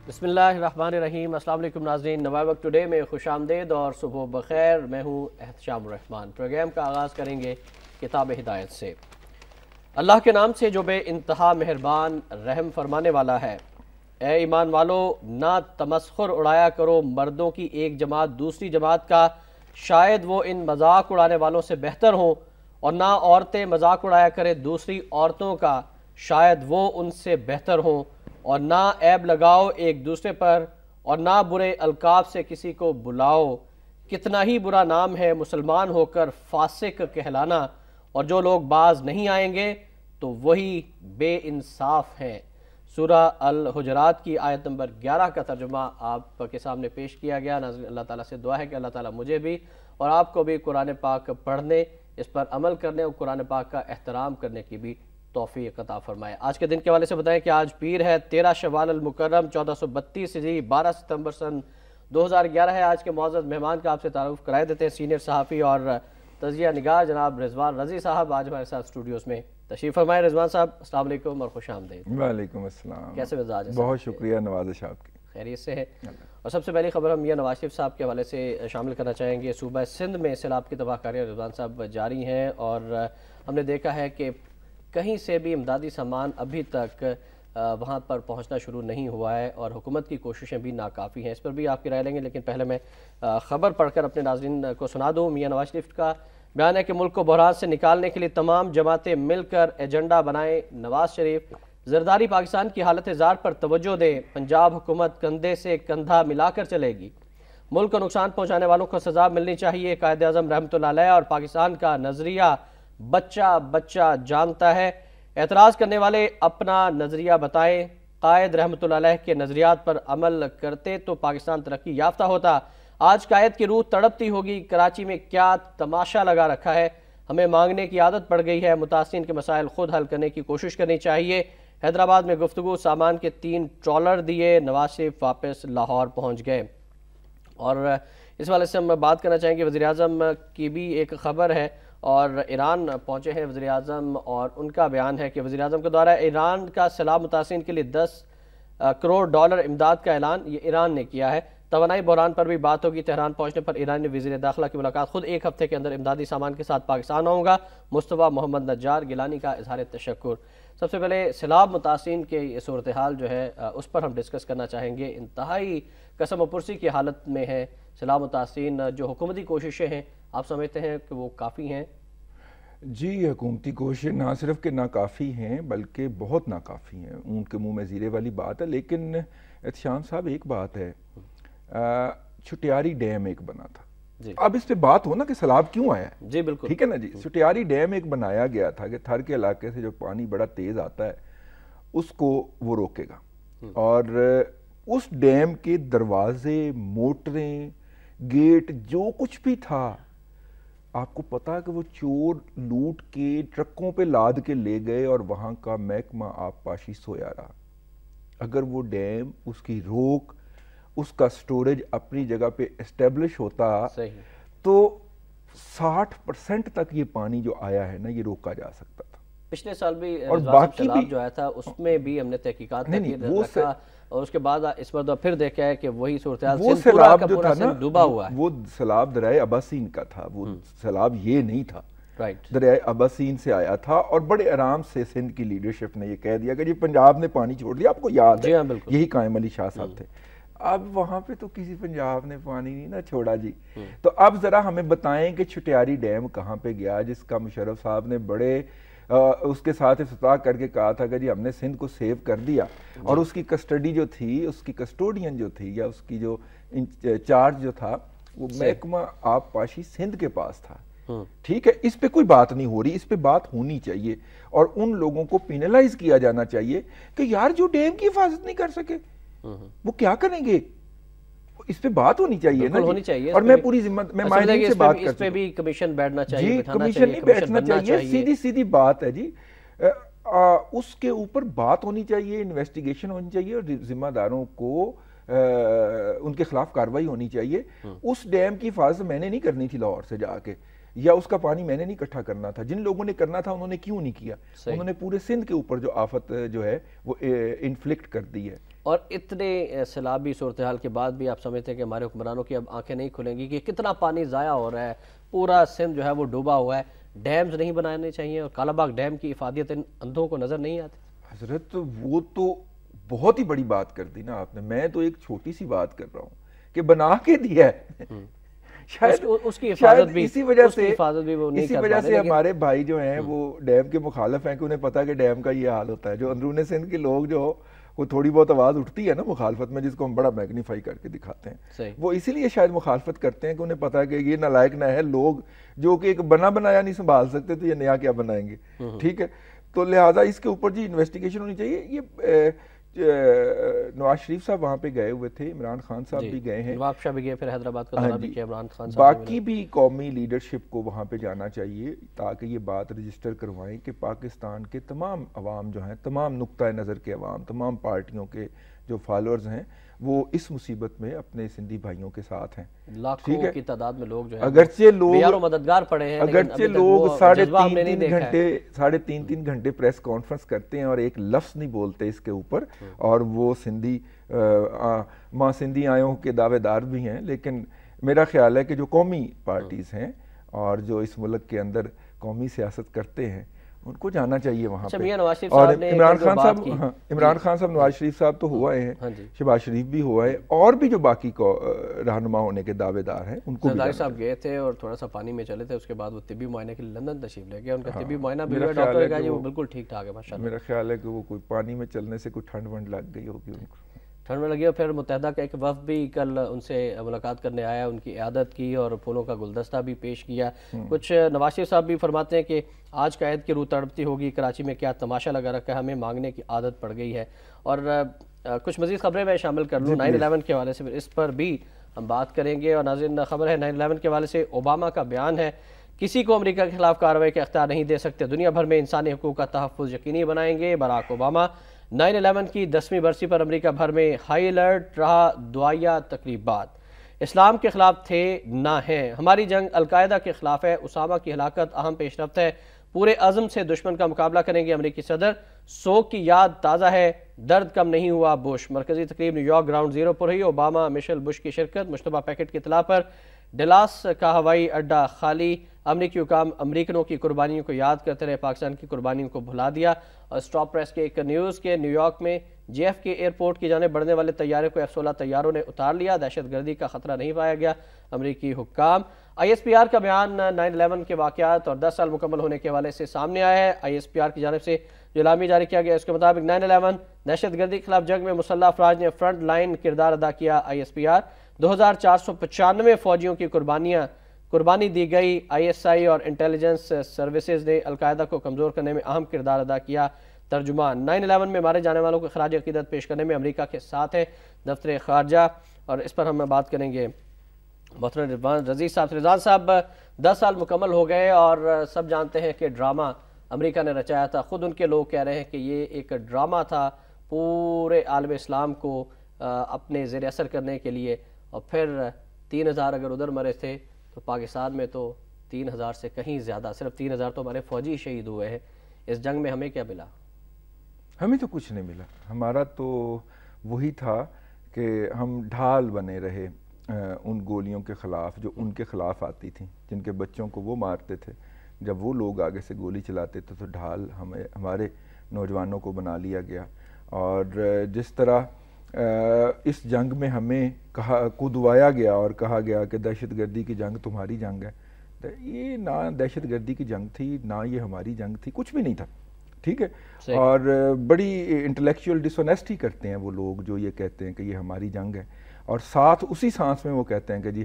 بسم اللہ الرحمن الرحیم۔ السلام علیکم ناظرین، نوائے وقت ٹوڈے میں خوش آمدید اور صبح بخیر۔ میں ہوں احتشام الرحمن۔ پروگرام کا آغاز کریں گے کتاب ہدایت سے۔ اللہ کے نام سے جو بے انتہا مہربان رحم فرمانے والا ہے۔ اے ایمان والو، نہ تمسخر اڑایا کرو مردوں کی ایک جماعت دوسری جماعت کا، شاید وہ ان مذاق اڑانے والوں سے بہتر ہوں، اور نہ عورتیں مذاق اڑایا کرے دوسری عورتوں کا، شاید وہ ان سے بہتر ہوں، اور نہ عیب لگاؤ ایک دوسرے پر، اور نہ برے القاب سے کسی کو بلاؤ۔ کتنا ہی برا نام ہے مسلمان ہو کر فاسق کہلانا، اور جو لوگ باز نہیں آئیں گے تو وہی بے انصاف ہیں۔ سورہ الحجرات کی آیت نمبر 11 کا ترجمہ آپ کے سامنے پیش کیا گیا۔ ناظرین، اللہ تعالیٰ سے دعا ہے کہ اللہ تعالیٰ مجھے بھی اور آپ کو بھی قرآن پاک پڑھنے، اس پر عمل کرنے اور قرآن پاک کا احترام کرنے کی بھی توفیق عطا فرمائے۔ آج کے دن کے حوالے سے بتائیں کہ آج پیر ہے، 13 شوال المکرم 1432 ہجری، 12 ستمبر سن 2011 ہے۔ آج کے معزز مہمان کا آپ سے تعارف کرائے دیتے ہیں۔ سینئر صحافی اور تجزیہ نگار جناب رضوان رضی صاحب آج ہمارے ساتھ اسٹوڈیوز میں تشریف فرمائے۔ رضوان صاحب السلام علیکم اور خوش آمدید۔ وعلیکم السلام۔ کیسے مزاج ہے؟ بہت شکریہ نوازش آپ کی۔ خیریت سے ہے؟ اور سب سے پہلی خبر ہم یہ نواز شریف صاحب کے حوالے سے شامل کرنا چاہیں گے۔ صوبہ سندھ میں سیلاب کی تباہ کاریاں رضوان صاحب جاری ہیں، اور ہم نے دیکھا ہے کہ کہیں سے بھی امدادی سامان ابھی تک وہاں پر پہنچنا شروع نہیں ہوا ہے، اور حکومت کی کوششیں بھی ناکافی ہیں۔ اس پر بھی آپ کی رائے لیں گے، لیکن پہلے میں خبر پڑھ کر اپنے ناظرین کو سنا دوں۔ میاں نواز شریف کا بیان ہے کہ ملک کو بحران سے نکالنے کے لیے تمام جماعتیں مل کر ایجنڈا بنائیں۔ نواز شریف زرداری پاکستان کی حالت زار پر توجہ دیں، پنجاب حکومت کندھے سے کندھا ملا کر چلے گی، ملک کو نقصان پہنچانے والوں کو سزا ملنی چاہیے۔ قائد اعظم رحمۃ اللہ علیہ اور پاکستان کا نظریہ بچہ بچہ جانتا ہے، اعتراض کرنے والے اپنا نظریہ بتائیں۔ قائد رحمۃ اللہ علیہ کے نظریات پر عمل کرتے تو پاکستان ترقی یافتہ ہوتا۔ آج قائد کی روح تڑپتی ہوگی، کراچی میں کیا تماشا لگا رکھا ہے، ہمیں مانگنے کی عادت پڑ گئی ہے، متاثرین کے مسائل خود حل کرنے کی کوشش کرنی چاہیے۔ حیدرآباد میں گفتگو، سامان کے 3 ٹرالر دیے، نواز شریف واپس لاہور پہنچ گئے۔ اور اس والے سے ہم بات کرنا چاہیں گے، وزیراعظم کی بھی ایک خبر ہے، اور ایران پہنچے ہیں وزیراعظم، اور ان کا بیان ہے کہ وزیراعظم کا دورہ ایران کا سیلاب متاثرین کے لیے 10 کروڑ ڈالر امداد کا اعلان یہ ایران نے کیا ہے۔ توانائی بحران پر بھی بات ہوگی۔ تہران پہنچنے پر ایرانی وزیر داخلہ کی ملاقات، خود 1 ہفتے کے اندر امدادی سامان کے ساتھ پاکستان آؤں گا، مصطفیٰ محمد نجار گیلانی کا اظہار تشکر۔ سب سے پہلے سیلاب متاثرین کی صورتحال جو ہے اس پر ہم ڈسکس کرنا چاہیں گے۔ انتہائی قسم و پرسی کی حالت میں ہے سیلاب متاثرین، جو حکومتی کوششیں ہیں آپ سمجھتے ہیں کہ وہ کافی ہیں؟ جی، حکومتی کوششیں نہ صرف کہ ناکافی ہیں بلکہ بہت ناکافی ہیں، ان کے منہ میں زیرے والی بات ہے۔ لیکن احتشام صاحب ایک بات ہے، چھٹیاری ڈیم ایک بنا تھا، اب اس پہ بات ہو نا کہ سیلاب کیوں آیا ہے۔ جی بالکل ٹھیک ہے نا جی، چھٹیاری ڈیم ایک بنایا گیا تھا کہ تھر کے علاقے سے جو پانی بڑا تیز آتا ہے اس کو وہ روکے گا، اور اس ڈیم کے دروازے، موٹریں، گیٹ، جو کچھ بھی تھا، آپ کو پتا کہ وہ چور لوٹ کے ٹرکوں پہ لاد کے لے گئے، اور وہاں کا محکمہ آپ پاشی سویا رہا۔ اگر وہ ڈیم، اس کی روک، اس کا سٹوریج اپنی جگہ پہ اسٹیبلش ہوتا تو 60% تک یہ پانی جو آیا ہے نا یہ روکا جا سکتا تھا۔ پچھلے سال بھی اور باقی سیلاب جو آیا تھا اس میں بھی ہم نے تحقیقات رکھا، اور اس کے بعد اس مرتبہ پھر دیکھا ہے کہ وہی صورتحال وہ سیلاب جو تھا نا ڈوبا ہوا ہے۔ وہ سیلاب دریائے اباسین کا تھا، وہ سیلاب یہ نہیں تھا، دریائے اباسین سے آیا تھا، اور بڑے آرام سے سندھ کی لیڈرشپ نے یہ کہہ دیا کہ جی پنجاب نے پانی چھوڑ دیا۔ آپ کو یاد ہے یہی قائم علی شاہ صاحب تھے۔ اب وہاں پہ تو کسی پنجاب نے پانی نہیں نہ چھوڑا جی۔ تو اب ذرا ہمیں بتائیں کہ چھٹیاری ڈیم کہاں پہ گیا، جس کا مشرف صاحب نے بڑے اس کے ساتھ افتتاح کر کے کہا تھا کہ جی ہم نے سندھ کو سیو کر دیا، اور اس کی کسٹڈی جو تھی، اس کی کسٹوڈین جو تھی، یا اس کی جو چارج جو تھا، وہ محکمہ آپ پاشی سندھ کے پاس تھا۔ ٹھیک ہے، اس پہ کوئی بات نہیں ہو رہی، اس پہ بات ہونی چاہیے، اور ان لوگوں کو پینلائز کیا جانا چاہیے کہ یار جو ڈیم کی حفاظت نہیں کر سکے وہ کیا کریں گے، اس پہ بات ہونی چاہیے نا جی۔ اور میں پوری ذمت میں ماہرین سے بات کرتا ہوں، اس پہ بھی کمیشن بیٹھنا چاہیے، جی کمیشن نہیں بیٹھنا چاہیے، سیدھی سیدھی بات ہے جی، اس کے اوپر بات ہونی چاہیے، انویسٹیگیشن ہونی چاہیے، اور ذمہ داروں کو ان کے خلاف کارروائی ہونی چاہیے۔ اس ڈیم کی حفاظت میں نے نہیں کرنی تھی لاہور سے جا کے، یا اس کا پانی میں نے نہیں اکٹھا کرنا تھا، جن لوگوں نے کرنا تھا انہوں نے کیوں نہیں کیا؟ انہوں نے پورے سندھ کے اوپر جو آفت جو ہے وہ انفلکٹ کر دی ہے۔ اور اتنے سیلابی صورتحال کے بعد بھی آپ سمجھتے ہیں کہ ہمارے حکمرانوں کی اب آنکھیں نہیں کھلیں گی کہ کتنا پانی ضائع ہو رہا ہے, پورا سندھ جو ہے وہ ڈوبا ہوا ہے, ڈیمز نہیں بنانے چاہیے اور کالا باغ ڈیم کی افادیت ان اندھوں کو نظر نہیں آتی؟ حضرت وہ تو بہت ہی بڑی بات کر دی نا آپ نے, میں تو ایک چھوٹی سی بات کر رہا ہوں کہ بنا کے دیا ہے. شاید اسی وجہ سے ہمارے بھائی جو ہیں وہ ڈیم کے مخالف ہیں کہ انہیں پتا کہ ڈیم کا یہ حال ہوتا ہے. جو اندرون سندھ کے لوگ جو وہ تھوڑی بہت آواز اٹھتی ہے نا مخالفت میں, جس کو ہم بڑا میگنیفائی کر کے دکھاتے ہیں, وہ اسی لیے شاید مخالفت کرتے ہیں کہ انہیں پتا ہے کہ یہ نالائق نہ ہے لوگ جو کہ ایک بنا بنایا نہیں سنبھال سکتے تو یہ نیا کیا بنائیں گے. ٹھیک ہے, تو لہٰذا اس کے اوپر جی انویسٹیگیشن ہونی چاہیے. یہ نواز شریف صاحب وہاں پہ گئے ہوئے تھے, عمران خان صاحب بھی گئے ہیں, نواب شاہ بھی گئے, پھر حیدرآباد کا دورہ بھی کیا عمران خان صاحب, باقی بھی قومی لیڈرشپ کو وہاں پہ جانا چاہیے تاکہ یہ بات رجسٹر کروائیں کہ پاکستان کے تمام عوام جو ہیں, تمام نقطہ نظر کے عوام, تمام پارٹیوں کے جو فالورز ہیں وہ اس مصیبت میں اپنے سندھی بھائیوں کے ساتھ ہیں. لاکھوں کی تعداد میں لوگ جو ہیں اگرچہ لوگ مددگار پڑے ہیں, اگرچہ لوگ ساڑھے تین گھنٹے پریس کانفرنس کرتے ہیں اور ایک لفظ نہیں بولتے اس کے اوپر, اور وہ سندھی ماں سندھی آیوں کے دعوے دار بھی ہیں, لیکن میرا خیال ہے کہ جو قومی پارٹیز ہیں اور جو اس ملک کے اندر قومی سیاست کرتے ہیں ان کو جانا چاہیے وہاں پہ. اور عمران خان صاحب نواز شریف صاحب تو ہوا ہیں, شہباز شریف بھی ہوا ہے, اور بھی جو باقی کو رہنما ہونے کے دعوے دار ہیں ان کو بھی. صاحب گئے تھے اور تھوڑا سا پانی میں چلے تھے, اس کے بعد وہ طبی معائنے کے لیے لندن تشریف لے گئے, ان کا طبی معائنہ بھی ہوا, ڈاکٹر نے کہا جی وہ بالکل ٹھیک ٹھاک ہے ماشاءاللہ. میرا خیال ہے کہ وہ کوئی پانی میں چلنے سے کوئی ٹھنڈ ونڈ لگ گئی ہوگی ان کو, ٹھنڈ میں لگی. اور پھر متحدہ کا ایک وفد بھی کل ان سے ملاقات کرنے آیا, ان کی عیادت کی اور پھولوں کا گلدستہ بھی پیش کیا. کچھ نواز شریف صاحب بھی فرماتے ہیں کہ آج کا عید کی روح تڑپتی ہوگی, کراچی میں کیا تماشا لگا رکھا ہے, ہمیں مانگنے کی عادت پڑ گئی ہے. اور کچھ مزید خبریں میں شامل کر لوں 9/11 کے حوالے سے, اس پر بھی ہم بات کریں گے. اور ناظرین خبر ہے 9/11 کے حوالے سے اوباما کا بیان ہے, کسی کو امریکہ کے خلاف کارروائی کا اختیار نہیں دے سکتے, دنیا بھر میں انسانی حقوق کا تحفظ یقینی بنائیں گے باراک اوباما. 9/11 کی 10ویں برسی پر امریکہ بھر میں ہائی الرٹ رہا, دعائیہ تقریبات. اسلام کے خلاف تھے نہ ہیں, ہماری جنگ القاعدہ کے خلاف ہے, اسامہ کی ہلاکت اہم پیش رفت ہے, پورے عزم سے دشمن کا مقابلہ کریں گے امریکی صدر, سوگ کی یاد تازہ ہے, درد کم نہیں ہوا بش. مرکزی تقریب نیو یارک گراؤنڈ زیرو پر ہوئی, اوباما مشیل بش کی شرکت. مشتبہ پیکٹ کی اطلاع پر ڈلاس کا ہوائی اڈہ خالی, امریکی حکام امریکنوں کی قربانیوں کو یاد کرتے رہے, پاکستان کی قربانیوں کو بھلا دیا. اور سٹاپ پریس کے ایک نیوز کے نیو یارک میں جی ایف کے ایئرپورٹ کی جانب بڑھنے والے طیارے کو F-16 طیاروں نے اتار لیا, دہشت گردی کا خطرہ نہیں پایا گیا, امریکی حکام. ISPR کا بیان 9/11 کے واقعات اور 10 سال مکمل ہونے کے حوالے سے سامنے آیا ہے. ISPR کی جانب سے جو اعلامیہ جاری کیا گیا اس کے مطابق 9/11 دہشت گردی کے خلاف جنگ میں مسلح افراد نے فرنٹ لائن کردار ادا کیا. ISPR 2495 فوجیوں کی قربانی دی گئی. ISI اور انٹیلیجنس سروسز نے القاعدہ کو کمزور کرنے میں اہم کردار ادا کیا. ترجمان 9/11 میں مارے جانے والوں کو خراج عقیدت پیش کرنے میں امریکہ کے ساتھ ہے دفتر خارجہ. اور اس پر ہم بات کریں گے محترم رضوان رضی صاحب. رضوان صاحب 10 سال مکمل ہو گئے اور سب جانتے ہیں کہ ڈرامہ امریکہ نے رچایا تھا, خود ان کے لوگ کہہ رہے ہیں کہ یہ ایک ڈرامہ تھا پورے عالم اسلام کو اپنے زیر اثر کرنے کے لیے. اور پھر 3000 اگر ادھر مرے تھے تو پاکستان میں تو 3000 سے کہیں زیادہ, صرف 3000 تو ہمارے فوجی شہید ہوئے ہیں. اس جنگ میں ہمیں کیا ملا؟ ہمیں تو کچھ نہیں ملا. ہمارا تو وہی تھا کہ ہم ڈھال بنے رہے ان گولیوں کے خلاف جو ان کے خلاف آتی تھیں, جن کے بچوں کو وہ مارتے تھے. جب وہ لوگ آگے سے گولی چلاتے تھے تو ڈھال ہمارے نوجوانوں کو بنا لیا گیا. اور جس طرح اس جنگ میں ہمیں کودوایا گیا اور کہا گیا کہ دہشت گردی کی جنگ تمہاری جنگ ہے, یہ نہ دہشت گردی کی جنگ تھی نہ یہ ہماری جنگ تھی, کچھ بھی نہیں تھا. ٹھیک ہے, اور بڑی انٹلیکچوئل ڈسونیسٹی کرتے ہیں وہ لوگ جو یہ کہتے ہیں کہ یہ ہماری جنگ ہے, اور ساتھ اسی سانس میں وہ کہتے ہیں کہ جی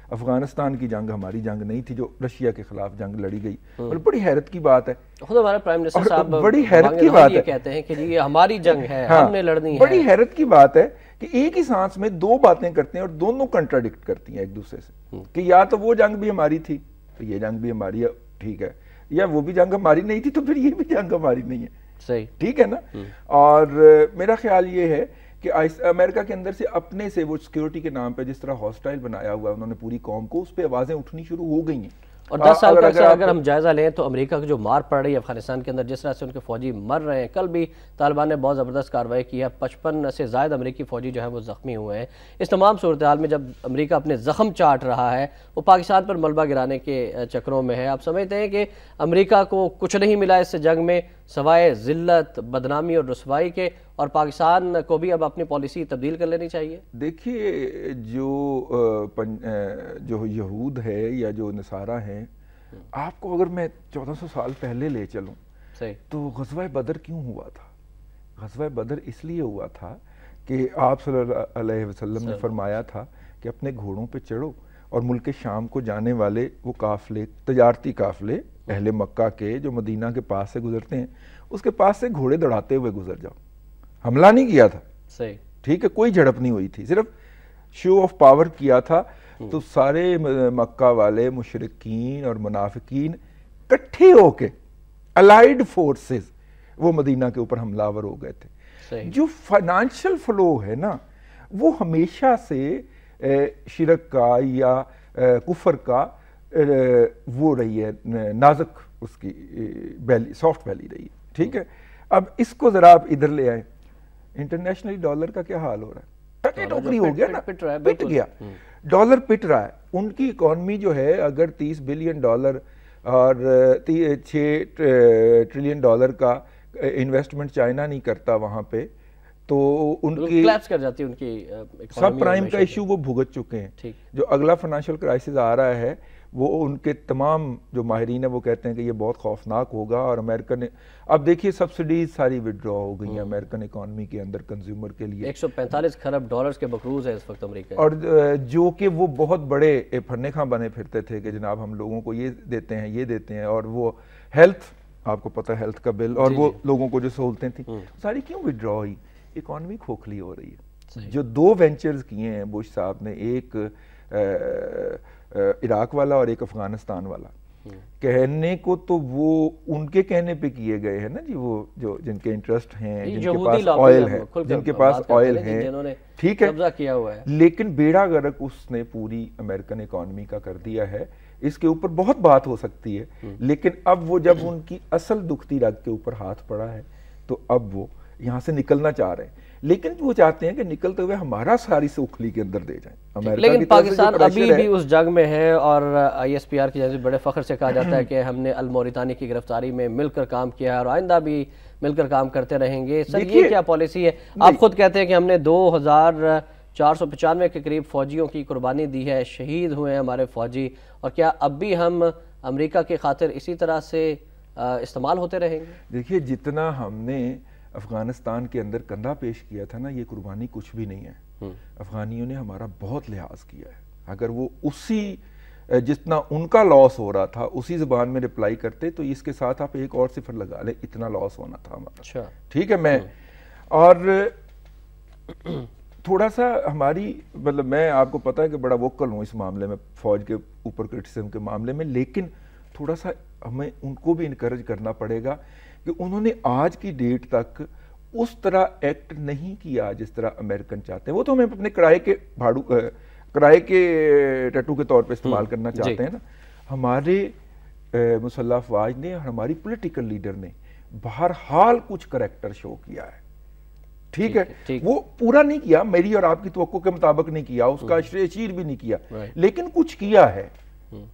افغانستان کی جنگ ہماری جنگ نہیں تھی جو رشیا کے خلاف جنگ لڑی گئی. اور بڑی حیرت کی بات ہے, خود ہمارے پرائم منسٹر صاحب بڑی حیرت کی بات ہے, کہتے ہیں کہ جی یہ ہماری جنگ ہے, ہم نے لڑنی ہے. بڑی حیرت کی بات ہے کہ ایک ہی سانس میں دو باتیں کرتے ہیں اور دونوں کنٹراڈکٹ کرتی ہیں ایک دوسرے سے, کہ یا تو وہ جنگ بھی ہماری تھی تو یہ جنگ بھی ہماری ہے, ٹھیک ہے, یا وہ بھی جنگ ہماری نہیں تھی تو پھر یہ بھی جنگ ہماری نہیں ہے. صحیح, ٹھیک ہے نا. اور میرا خیال یہ ہے کہ امریکہ کے اندر سے اپنے سے وہ سیکیورٹی کے نام پہ جس طرح ہاسٹائل بنایا ہوا ہے انہوں نے پوری قوم کو, اس پہ آوازیں اٹھنی شروع ہو گئی ہیں. اور 10 سال کا اگر ہم جائزہ لیں تو امریکہ کی جو مار پڑ رہی ہے افغانستان کے اندر، جس طرح سے ان کے فوجی مر رہے ہیں، کل بھی طالبان نے بہت زبردست کارروائی کی ہے، 55 سے زائد امریکی فوجی جو ہیں وہ زخمی ہوئے ہیں۔ اس تمام صورتحال میں جب امریکہ اپنے زخم چاٹ رہا ہے، وہ پاکستان پر ملبہ گرانے کے چکروں میں ہے، آپ سمجھتے ہیں کہ امریکہ کو کچھ نہیں ملا اس جنگ میں سوائے ذلت، بدنامی اور رسوائی کے، اور پاکستان کو بھی اب اپنی پالیسی تبدیل کر لینی چاہیے؟ دیکھیے جو یہود ہے یا جو نصارہ ہیں، آپ کو اگر میں 1400 سال پہلے لے چلوں تو غزوہ بدر کیوں ہوا تھا؟ غزوہ بدر اس لیے ہوا تھا کہ آپ صلی اللہ علیہ وسلم نے فرمایا تھا کہ اپنے گھوڑوں پہ چڑھو اور ملک شام کو جانے والے وہ قافلے، تجارتی قافلے اہل مکہ کے جو مدینہ کے پاس سے گزرتے ہیں، اس کے پاس سے گھوڑے دوڑاتے ہوئے گزر جاؤ۔ حملہ نہیں کیا تھا، ٹھیک ہے، کوئی جھڑپ نہیں ہوئی تھی، صرف شو آف پاور کیا تھا۔ تو سارے مکہ والے مشرکین اور منافقین کٹھے ہو کے الائیڈ فورسز وہ مدینہ کے اوپر حملہ آور ہو گئے تھے۔ جو فائنانشل فلو ہے نا، وہ ہمیشہ سے شرک کا یا کفر کا وہ رہی ہے، نازک اس کی بیلی، سافٹ بیلی رہی ہے، ٹھیک ہے۔ اب اس کو ذرا آپ ادھر لے آئیں، انٹرنیشنل ڈالر کا کیا حال ہو رہا ہے؟ ٹوکری ہو گیا نا، پٹ گیا، ڈالر پٹ رہا ہے۔ ان کی اکانومی جو ہے اگر $30 بلین اور $6 ٹریلین کا انویسٹمنٹ چائنا نہیں کرتا وہاں پہ، تو ان کی کلیپس کر جاتی ہے، ان کی سب پرائم کا ایشو وہ بھگت چکے ہیں۔ جو اگلا فائنانشل کرائسس آ رہا ہے وہ ان کے تمام جو ماہرین ہیں وہ کہتے ہیں کہ یہ بہت خوفناک ہوگا، اور امریکہ نے اب دیکھیے سبسڈیز ساری وڈرا ہو گئی ہیں امریکن اکانومی کے اندر کنزیومر کے لیے۔ $145 کھرب کے مقروض ہے اس وقت امریکہ، اور جو کہ وہ بہت بڑے پھنے خاں بنے پھرتے تھے کہ جناب ہم لوگوں کو یہ دیتے ہیں، یہ دیتے ہیں، اور وہ ہیلتھ، آپ کو پتہ ہے ہیلتھ کا بل، اور وہ لوگوں کو جو سہولتیں تھیں ساری کیوں وڈرا ہوئی؟ اکانومی کھوکھلی ہو رہی ہے۔ جو 2 وینچرز کیے ہیں بش صاحب نے، ایک عراق والا اور ایک افغانستان والا، کہنے کو تو وہ ان کے کہنے پہ کیے گئے ہیں نا جی، وہ جو جن کے انٹرسٹ ہیں، جن کے پاس آئل ہے، جن کے پاس آئل ہے، ٹھیک ہے، لیکن بیڑا غرق اس نے پوری امریکن اکانومی کا کر دیا ہے۔ اس کے اوپر بہت بات ہو سکتی ہے، لیکن اب وہ جب ان کی اصل دکھتی رگ کے اوپر ہاتھ پڑا ہے تو اب وہ یہاں سے نکلنا چاہ رہے ہیں، لیکن وہ چاہتے ہیں کہ نکلتے ہوئے ہمارا ساری سے اکھلی کے اندر دے جائیں۔ لیکن پاکستان ابھی بھی اس جنگ میں ہے، اور ISPR کی جانب بڑے فخر سے کہا جاتا ہے کہ ہم نے الموریتانی کی گرفتاری میں مل کر کام کیا ہے اور آئندہ بھی مل کر کام کرتے رہیں گے۔ سر یہ کیا پالیسی ہے؟ آپ خود کہتے ہیں کہ ہم نے 2495 کے قریب فوجیوں کی قربانی دی ہے، شہید ہوئے ہیں ہمارے فوجی، اور کیا اب بھی ہم امریکہ کی خاطر اسی طرح سے استعمال ہوتے رہیں گے؟ دیکھیے جتنا ہم نے افغانستان کے اندر کندھا پیش کیا تھا نا، یہ قربانی کچھ بھی نہیں ہے۔ افغانیوں نے ہمارا بہت لحاظ کیا ہے، اگر وہ اسی جتنا ان کا لاس ہو رہا تھا اسی زبان میں رپلائی کرتے تو اس کے ساتھ آپ ایک اور صفر لگا لیں، اتنا لاس ہونا تھا ہمارا، ٹھیک ہے۔ میں اور تھوڑا سا ہماری مطلب میں آپ کو پتا ہے کہ بڑا ووکل ہوں اس معاملے میں، فوج کے اوپر کرٹیسزم کے معاملے میں، لیکن تھوڑا سا ہمیں ان کو بھی انکریج کرنا پڑے گا کہ انہوں نے آج کی ڈیٹ تک اس طرح ایکٹ نہیں کیا جس طرح امریکن چاہتے ہیں۔ وہ تو ہمیں اپنے کرائے کے ٹیٹو کے طور پہ استعمال کرنا چاہتے ہیں نا۔ ہمارے مسلح افواج نے اور ہماری پولیٹیکل لیڈر نے بہرحال کچھ کریکٹر شو کیا ہے، ٹھیک ہے، وہ پورا نہیں کیا، میری اور آپ کی توقع کے مطابق نہیں کیا، اس کا شیر بھی نہیں کیا، لیکن کچھ کیا ہے،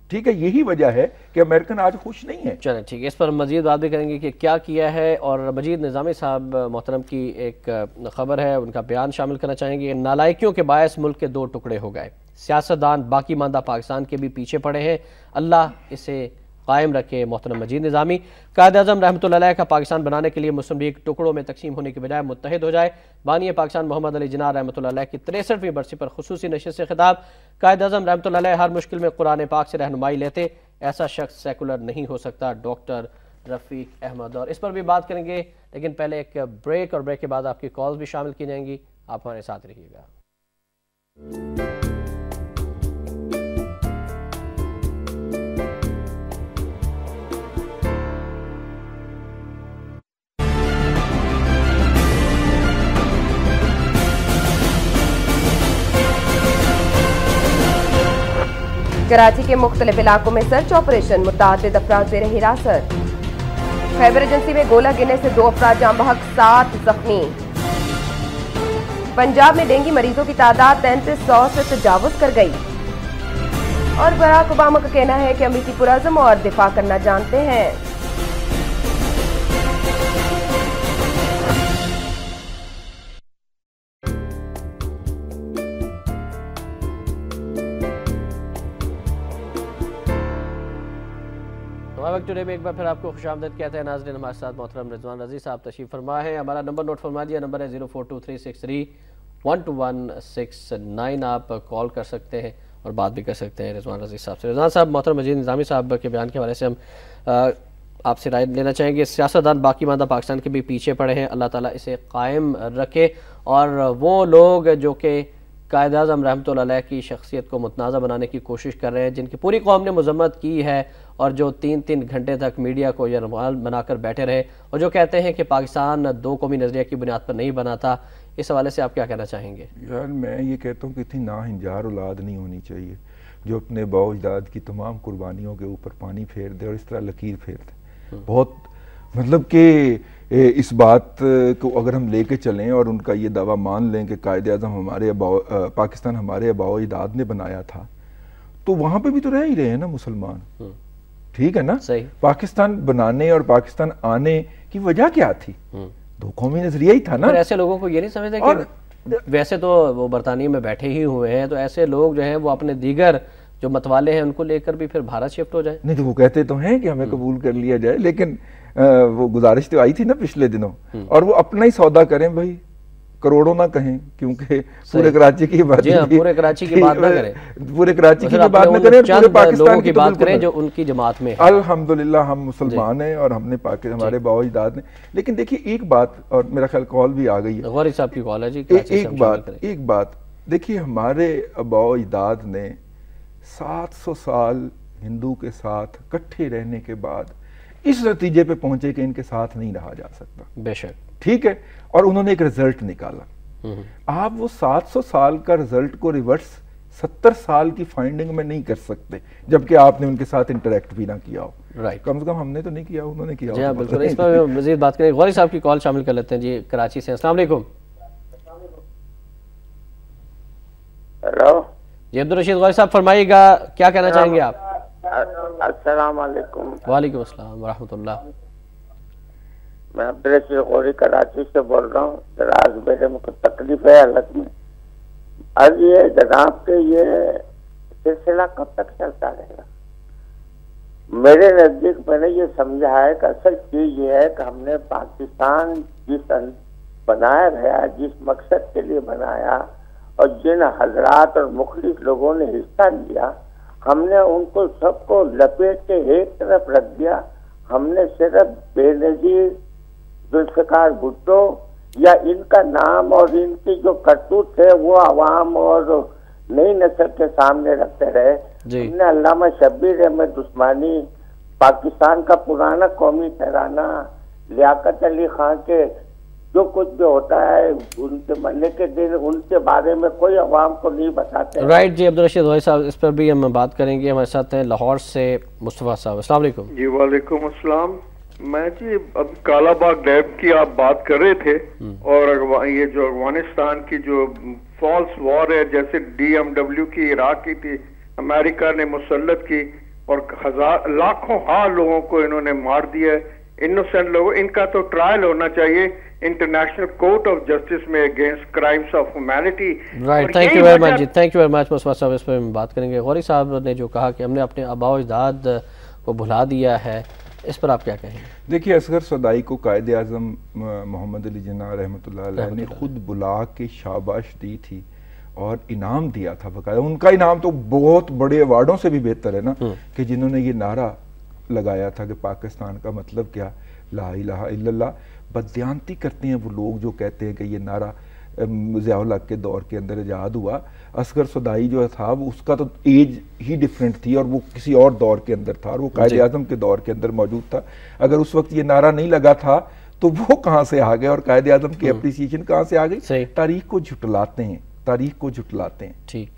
ٹھیک ہے۔ یہی وجہ ہے کہ امریکن آج خوش نہیں ہے۔ چلیں ٹھیک ہے، اس پر مزید بات بھی کریں گے کہ کیا کیا ہے، اور مجید نظامی صاحب محترم کی ایک خبر ہے، ان کا بیان شامل کرنا چاہیں گے۔ نالائکیوں کے باعث ملک کے 2 ٹکڑے ہو گئے، سیاستدان باقی ماندہ پاکستان کے بھی پیچھے پڑے ہیں، اللہ اسے قائم رکھے۔ محترم مجید نظامی، قائد اعظم رحمۃ اللہ علیہ کا پاکستان بنانے کے لیے مسلم لیگ ٹکڑوں میں تقسیم ہونے کے بجائے متحد ہو جائے۔ بانی پاکستان محمد علی جناح رحمۃ اللہ علیہ کی 63ویں برسی پر خصوصی نشست سے خطاب۔ قائد اعظم رحمۃ اللہ علیہ ہر مشکل میں قرآن پاک سے رہنمائی لیتے، ایسا شخص سیکولر نہیں ہو سکتا، ڈاکٹر رفیق احمد۔ اور اس پر بھی بات کریں گے، لیکن پہلے ایک بریک، اور بریک کے بعد آپ کی کالز بھی شامل کی جائیں گی، آپ ہمارے ساتھ رہیے گا۔ کراچی کے مختلف علاقوں میں سرچ آپریشن، متعدد افراد زیر حراست۔ خیبر ایجنسی میں گولہ گرنے سے 2 افراد جاں بحق، 7 زخمی۔ پنجاب میں ڈینگی مریضوں کی تعداد 3300 سے تجاوز کر گئی۔ اور براک اوباما کا کہنا ہے کہ امریکی پرعزم اور دفاع کرنا جانتے ہیں۔ ٹوڈے میں ایک بار پھر آپ کو خوش آمدید کہتے ہیں ناظرین۔ ہمارے ساتھ محترم رضوان رضی صاحب تشریف فرما ہے۔ ہمارا نمبر نوٹ فرما دیا، نمبر ہے 0423631269۔ آپ کال کر سکتے ہیں اور بات بھی کر سکتے ہیں رضوان رضی صاحب سے۔ رضوان صاحب، محترم مجید نظامی صاحب کے بیان کے حوالے سے ہم آپ سے رائے لینا چاہیں گے۔ سیاستدان باقی ماندہ پاکستان کے بھی پیچھے پڑے ہیں، اللہ تعالیٰ اسے قائم رکھے، اور وہ لوگ جو کہ قائد اعظم رحمۃ اللہ علیہ کی شخصیت کو متنازع بنانے کی کوشش کر رہے ہیں، جن کی پوری قوم نے مذمت کی ہے، اور جو 3 گھنٹے تک میڈیا کو یرغمال بنا کر بیٹھے رہے، اور جو کہتے ہیں کہ پاکستان 2 قومی نظریہ کی بنیاد پر نہیں بنا تھا، اس حوالے سے آپ کیا کہنا چاہیں گے؟ یار میں یہ کہتا ہوں کہ اتنی ناہنجار اولاد نہیں ہونی چاہیے جو اپنے باو اجداد کی تمام قربانیوں کے اوپر پانی پھیر دے اور اس طرح لکیر پھیر دے۔ بہت مطلب کہ اس بات کو اگر ہم لے کے چلیں اور ان کا یہ دعویٰ مان لیں کہ قائد اعظم پاکستان ہمارے آباء و اجداد نے بنایا تھا، تو وہاں پہ بھی تو رہ ہی رہے ہیں نا مسلمان، ٹھیک ہے نا؟ پاکستان بنانے اور پاکستان آنے کی وجہ کیا تھی؟ 2 قومی نظریہ ہی تھا نا۔ ایسے لوگوں کو یہ نہیں سمجھتے کہ ویسے تو وہ برطانیہ میں بیٹھے ہی ہوئے ہیں، تو ایسے لوگ جو ہیں وہ اپنے دیگر جو متوالے ہیں ان کو لے کر بھی پھر بھارت شفٹ ہو جائے؟ نہیں تو وہ کہتے تو ہیں کہ ہمیں قبول کر لیا جائے، لیکن وہ گزارش تو آئی تھی نا پچھلے دنوں، اور وہ اپنا ہی سودا کریں بھائی، کروڑوں نہ کہیں، کیونکہ پورے کراچی کی بات پورے کراچی کی بات نہ کریں، پورے کراچی کی بات نہ کریں، پورے پاکستان کی بات کریں جو ان کی جماعت میں۔ الحمدللہ ہم مسلمان ہیں اور ہم نے ہمارے باو اجداد نے، لیکن دیکھیے ایک بات، اور میرا خیال کال بھی آ گئی ہے، غوری صاحب کی کال ہے جی۔ ایک بات دیکھیے، ہمارے باو اجداد نے 700 سال ہندو کے ساتھ کٹھے رہنے کے بعد اس نتیجے پہ پہنچے کہ ان کے ساتھ نہیں رہا جا سکتا، بے شک، ٹھیک ہے، اور انہوں نے ایک رزلٹ نکالا۔ آپ وہ 700 سال کا رزلٹ کو ریورس 70 سال کی فائنڈنگ میں نہیں کر سکتے، جبکہ آپ نے ان کے ساتھ انٹریکٹ بھی نہ کیا ہو۔ کم سے کم ہم نے تو نہیں کیا، انہوں نے کیا۔ جی ہاں بالکل، اس پر مزید بات کریں۔ غوری صاحب کی کال شامل کر لیتے ہیں جی کراچی سے۔ السلام علیکم۔ ہیلو جی عبدالرشید غوری صاحب فرمائیے گا، کیا کہنا چاہیں گے آپ؟ السلام علیکم۔ وعلیکم السلام ورحمۃ اللہ۔ میں عبدالرشید غوری کراچی سے بول رہا ہوں۔ دراز میرے کو تکلیف ہے حالت میں۔ اب یہ جناب کے یہ سلسلہ کب تک چلتا رہے گا؟ میرے نزدیک میں نے یہ سمجھا ہے کہ اصل چیز یہ ہے کہ ہم نے پاکستان جس بنایا گیا، جس مقصد کے لیے بنایا، اور جن حضرات اور مخلص لوگوں نے حصہ لیا، ہم نے ان کو سب کو لپیٹ کے ایک طرف رکھ دیا۔ ہم نے صرف بے نظیر ذوالفقار بھٹو یا ان کا نام اور ان کی جو کرتوت ہے وہ عوام اور نئی نسل کے سامنے رکھتے رہے۔ ہم نے علامہ شبیر احمد عثمانی، پاکستان کا پرانا قومی ترانہ، لیاقت علی خان کے جو کچھ بھی ہوتا ہے ان کے مرنے کے دن ان کے بارے میں کوئی عوام کو نہیں بتاتے۔ رائٹ جی عبدالرشید غوری صاحب، اس پر بھی ہم بات کریں گے۔ ہمارے ساتھ ہیں لاہور سے مصطفیٰ صاحب۔ السلام علیکم۔ جی وعلیکم السلام۔ میں جی اب کالا باغ ڈیم کی آپ بات کر رہے تھے، اور یہ جو افغانستان کی جو فالس وار ہے، جیسے DMW کی عراق کی تھی، امریکہ نے مسلط کی، اور لاکھوں لوگوں کو انہوں نے مار دیا، انوسینٹ لوگوں۔ ان کا تو ٹرائل ہونا چاہیے انٹرنیشنل کورٹ آف جسٹس میں against crimes of humanity. Right, thank you very much جی، thank you very much Mustafa صاحب۔ اس پہ ہم بات کریں گے۔ غوری صاحب نے جو کہا کہ ہم نے اپنے آباء و اجداد کو بھلا دیا ہے، اس پر آپ کیا کہیں؟ دیکھیے اصغر صدائی کو قائد اعظم محمد علی جناح رحمۃ اللہ علیہ نے خود بلا کے شاباش دی تھی اور انعام دیا تھا باقاعدہ۔ ان کا انعام تو بہت بڑے ایوارڈوں سے بھی بہتر ہے نا، کہ جنہوں نے یہ نعرہ لگایا تھا کہ پاکستان کا مطلب کیا، لا الہ الا اللہ۔ بددیانتی کرتے ہیں وہ لوگ جو کہتے ہیں کہ یہ نعرہ ضیاء الحق کے دور کے اندر ایجاد ہوا۔ اصغر صدائی جو تھا وہ اس کا تو ایج ہی ڈیفرنٹ تھی اور وہ کسی اور دور کے اندر تھا، اور وہ قائد اعظم کے دور کے اندر موجود تھا۔ اگر اس وقت یہ نعرہ نہیں لگا تھا تو وہ کہاں سے آ گئے، اور قائد اعظم کی اپریسیشن کہاں سے آ گئی؟ تاریخ کو جھٹلاتے ہیں، تاریخ کو جھٹلاتے ہیں۔ ٹھیک،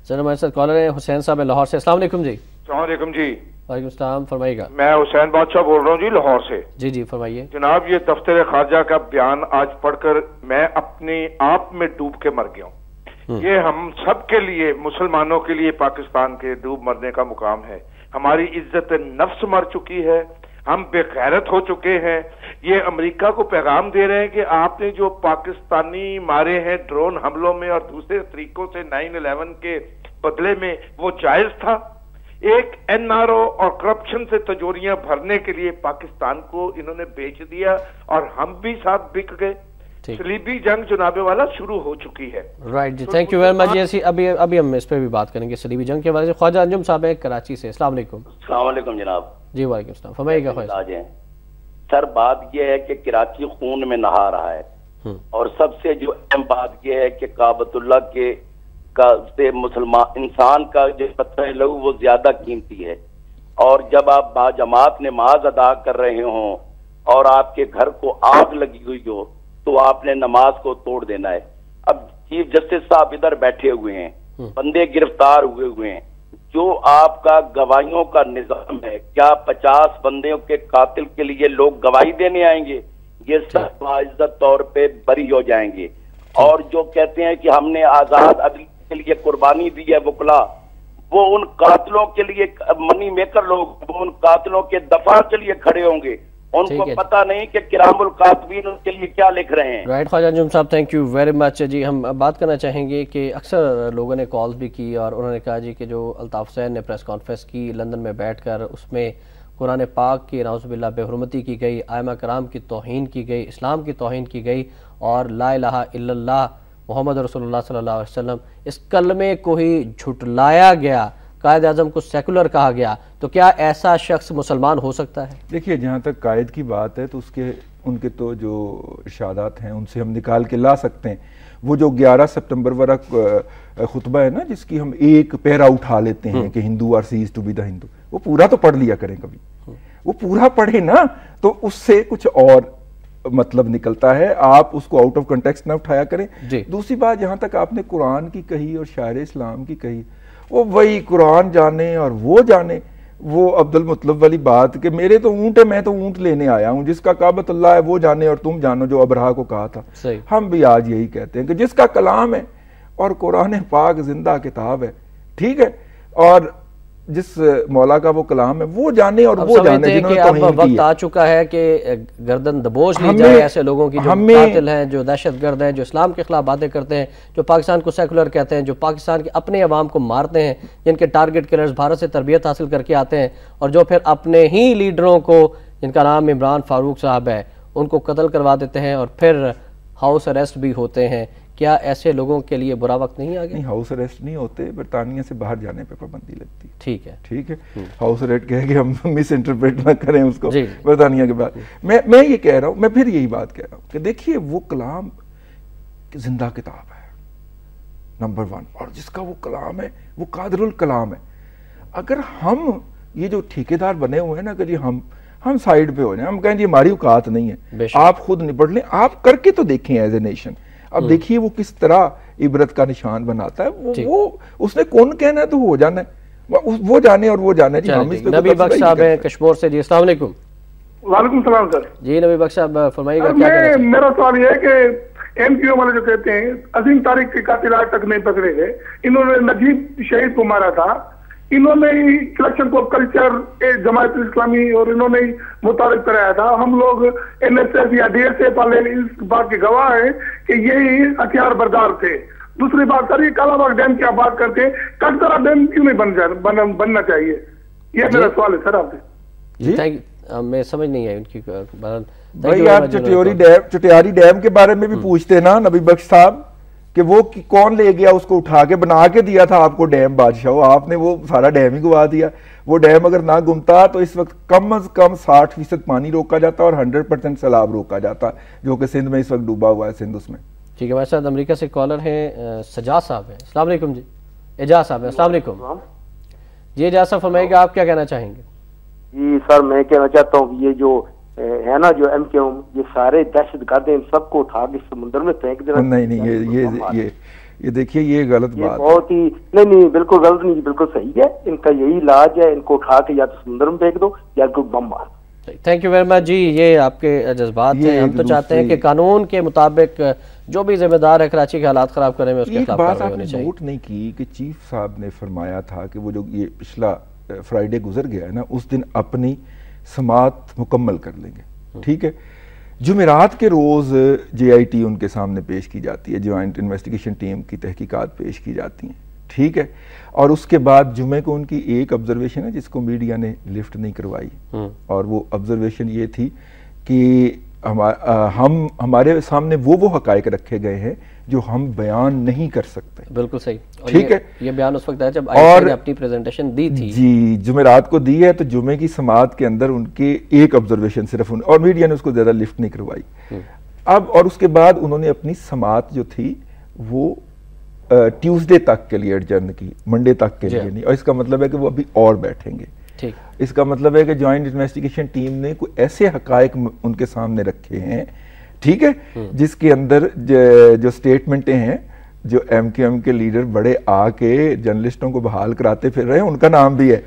سر ہمارے ساتھ کالر ہیں حسین صاحب لاہور سے. السلام علیکم جی. السلام علیکم جی. وعلیکم السلام, فرمائیے گا. میں حسین بادشاہ بول رہا ہوں جی لاہور سے. جی جی فرمائیے. جناب یہ دفتر خارجہ کا بیان آج پڑھ کر میں اپنے آپ میں ڈوب کے مر گیا ہوں. یہ ہم سب کے لیے, مسلمانوں کے لیے پاکستان کے ڈوب مرنے کا مقام ہے. ہماری عزت نفس مر چکی ہے, ہم بے غیرت ہو چکے ہیں. یہ امریکہ کو پیغام دے رہے ہیں کہ آپ نے جو پاکستانی مارے ہیں ڈرون حملوں میں اور دوسرے طریقوں سے 9/11 کے بدلے میں, وہ جائز تھا. ایک این آر او اور کرپشن سے تجوریاں بھرنے کے لیے پاکستان کو انہوں نے بیچ دیا اور ہم بھی ساتھ بک گئے. صلیبی جنگ جناب والا شروع ہو چکی ہے. رائٹ جی, تھینک یو ویری مچ. ابھی ہم اس پہ بھی بات کریں گے صلیبی جنگ کے بارے سے. خواجہ انجم صاحب ہیں کراچی سے. السلام علیکم. السلام علیکم جناب. جی وعلیکم السلام, فرمائیے گا خواجہ. سر بات یہ ہے کہ کراچی خون میں نہا رہا ہے, اور سب سے جو اہم بات یہ ہے کہ کعبۃ اللہ کے سے مسلمان انسان کا جو پتھر لہو وہ زیادہ قیمتی ہے. اور جب آپ باجماعت نماز ادا کر رہے ہوں اور آپ کے گھر کو آگ لگی ہوئی ہو تو آپ نے نماز کو توڑ دینا ہے. اب چیف جسٹس صاحب ادھر بیٹھے ہوئے ہیں, بندے گرفتار ہوئے ہیں. جو آپ کا گواہیوں کا نظام ہے, کیا 50 بندوں کے قاتل کے لیے لوگ گواہی دینے آئیں گے؟ یہ سب باعزت طور پہ بری ہو جائیں گے. اور جو کہتے ہیں کہ ہم نے آزاد عدل کے لیے قربانی دی ہے وکلا, وہ ان قاتلوں کے لیے منی میکر لوگ, وہ ان قاتلوں کے دفاع کے لیے کھڑے ہوں گے. ان کو پتہ نہیں کہ کرام الکاتبین ان کے لیے کیا لکھ رہے ہیں. رائٹ خواجہ انجم صاحب, تھینک یو ویری مچ. جی ہم بات کرنا چاہیں گے کہ اکثر لوگوں نے کالز بھی کی اور انہوں نے کہا جی کہ جو الطاف حسین نے پریس کانفرنس کی لندن میں بیٹھ کر, اس میں قرآن پاک کی نعوذ باللہ بے حرمتی کی گئی, ائمہ کرام کی توہین کی گئی, اسلام کی توہین کی گئی, اور لا الہ الا اللہ محمد رسول اللہ صلی اللہ علیہ وسلم اس کلمے کو ہی جھٹلایا گیا, قائد اعظم کو سیکولر کہا گیا. تو کیا ایسا شخص مسلمان ہو سکتا ہے؟ دیکھیے جہاں تک قائد کی بات ہے تو ان کے تو جو ارشادات ہیں ان سے ہم نکال کے لا سکتے ہیں. وہ جو 11 سپتمبر والا خطبہ ہے نا, جس کی ہم ایک پیرا اٹھا لیتے ہیں کہ Hindu are says to be the Hindu, وہ پورا تو پڑھ لیا کریں کبھی. وہ پورا پڑھے نا تو اس سے کچھ اور مطلب نکلتا ہے, آپ اس کو آؤٹ آف کنٹیکسٹ نہ اٹھایا کریں. دوسری بات, جہاں تک آپ نے قرآن کی کہی اور شاعر اسلام کی کہی, وہ وہی قرآن جانے اور وہ جانے. وہ عبد المطلب والی بات کہ میرے تو اونٹ ہے, میں تو اونٹ لینے آیا ہوں, جس کا کعبۃ اللہ ہے وہ جانے اور تم جانو, جو ابرہا کو کہا تھا. ہم بھی آج یہی کہتے ہیں کہ جس کا کلام ہے اور قرآن پاک زندہ کتاب ہے, ٹھیک ہے, اور جس مولا کا وہ کلام ہے وہ جانے اور وہ جانے جنہوں نے توہین کی ہے. اب وقت آ چکا ہے کہ گردن دبوچ لی جائے ایسے لوگوں کی جو قاتل ہیں, جو دہشت گرد ہیں, جو اسلام کے خلاف باتیں کرتے ہیں, جو پاکستان کو سیکولر کہتے ہیں, جو پاکستان کے اپنے عوام کو مارتے ہیں, جن کے ٹارگٹ کلرز بھارت سے تربیت حاصل کر کے آتے ہیں, اور جو پھر اپنے ہی لیڈروں کو, جن کا نام عمران فاروق صاحب ہے, ان کو قتل کروا دیتے ہیں اور پھر ہاؤس اریسٹ بھی ہوتے ہیں. کیا ایسے لوگوں کے لیے برا وقت نہیں آ گیا؟ نہیں, ہاؤس اریسٹ نہیں ہوتے, برطانیہ سے باہر جانے پہ پابندی لگتی. ٹھیک ہے, ٹھیک ہے. ہاؤس اریسٹ کہہ کہ ہم مس انٹرپریٹ نہ کریں اس کو برطانیہ کے بعد. میں یہ کہہ رہا ہوں, میں پھر یہی بات کہہ رہا ہوں کہ دیکھیے وہ کلام زندہ کتاب ہے نمبر 1, اور جس کا وہ کلام ہے وہ قادر الکلام ہے. اگر ہم یہ جو ٹھیکیدار بنے ہوئے ہیں نا کہ جی ہم سائیڈ پہ ہو جائیں, ہم کہیں جی ہماری اوقات نہیں ہے, آپ خود نپٹ لیں, آپ کر کے تو دیکھیں ایز اے نیشن. اب دیکھیے وہ کس طرح عبرت کا نشان بناتا ہے. وہ اس نے کون کہنا ہے تو ہو جانا ہے, وہ جانے اور وہ جانے. نبی بخش صاحب ہیں کشمور سے. جی السلام علیکم. وعلیکم السلام سر. جی نبی بخش صاحب فرمائیے گا کیا کہنا چاہتے ہیں. میرا سوال یہ ہے کہ ایم کیو والے جو کہتے ہیں عظیم تاریخ کے قاتل آج تک نہیں پکڑے گئے, انہوں نے نجیب شہید کو مارا تھا, انہوں نے collection of culture Jamaat Islami اور انہوں نے متعارف کرایا تھا. ہم لوگ این ایس ایس یا ڈی ایس ایف والے اس بات کے گواہ ہیں کہ یہی ہتھیار بردار تھے. دوسری بات سر, یہ کالا باغ ڈیم کی آپ بات کرتے ہیں, کٹکرا ڈیم کیوں نہیں بننا چاہیے؟ یہ میرا سوال ہے سر آپ سے. میں سمجھ نہیں آئی ان کی بھائی. آپ چٹیاری ڈیم کے بارے میں بھی پوچھتے نا نبی بخش صاحب, کہ وہ کون لے گیا اس کو اٹھا کے بنا کے دیا تھا آپ کو ڈیم بادشاہ, آپ نے وہ سارا ڈیم ہی گوا دیا. وہ ڈیم اگر نہ گمتا تو اس وقت کم از کم 60% پانی روکا جاتا اور 100% سیلاب روکا جاتا, جو کہ سندھ میں اس وقت ڈوبا ہوا ہے, سندھ اس میں. ٹھیک ہے, ہمارے ساتھ امریکہ سے کالر ہیں سجاد صاحب ہیں. السلام علیکم. جی اعجاز صاحب ہیں. السلام علیکم. جی اعجاز صاحب فرمائیے گا آپ کیا کہنا چاہیں گے. جی سر, میں کہنا چاہتا ہوں کہ یہ جو ہے نا جو ایم کیو, یہ سارے دہشت گرد ہیں, سب کو اٹھا کے سمندر میں پھینک دینا. نہیں, یہ دیکھیے یہ غلط بات بہت ہی نہیں بالکل غلط نہیں، بالکل صحیح ہے. ان کا یہی علاج ہے، ان کو اٹھا کے یا تو سمندر میں پھینک دو یا کوئی بم مار. تھینک یو ویری مچ جی. یہ آپ کے جذبات ہیں. ہم تو چاہتے ہیں کہ قانون کے مطابق جو بھی ذمہ دار ہے کراچی کے حالات خراب کرنے میں اس کے خلاف کارروائی ہونی چاہیے. نوٹ نہیں کی کہ چیف صاحب نے فرمایا تھا کہ وہ جو یہ پچھلا فرائیڈے گزر گیا ہے نا، اس دن اپنی سماعت مکمل کر لیں گے. ٹھیک ہے، جمعرات کے روز جے آئی ٹی ان کے سامنے پیش کی جاتی ہے، جوائنٹ انویسٹیگیشن ٹیم کی تحقیقات پیش کی جاتی ہیں. ٹھیک ہے، اور اس کے بعد جمعے کو ان کی ایک آبزرویشن ہے جس کو میڈیا نے لفٹ نہیں کروائی، اور وہ آبزرویشن یہ تھی کہ ہمارے سامنے وہ حقائق رکھے گئے ہیں جو ہم بیان نہیں کر سکتے. بالکل صحیح. ٹھیک ہے، یہ بیان اس وقت ہے جب آئی سی نے اپنی پریزنٹیشن دی تھی. جی جمعرات کو دی ہے، تو جمعے کی سماعت کے اندر ان کے ایک آبزرویشن صرف اور میڈیا نے اس کو زیادہ لفٹ نہیں کروائی. اب اور اس کے بعد انہوں نے اپنی سماعت جو تھی وہ ٹیوزڈے تک کے لیے ایڈجرن کی، منڈے تک کے لیے نہیں. اور اس کا مطلب ہے کہ وہ ابھی اور بیٹھیں گے. اس کا مطلب ہے کہ جوائنٹ انویسٹیگیشن ٹیم نے کوئی ایسے حقائق ان کے سامنے رکھے ہیں، ٹھیک ہے، جس کے اندر جو سٹیٹمنٹیں ہیں جو ایم کیو ایم کے لیڈر بڑے آ کے جرنلسٹوں کو بحال کراتے پھر رہے ہیں، ان کا نام بھی ہے.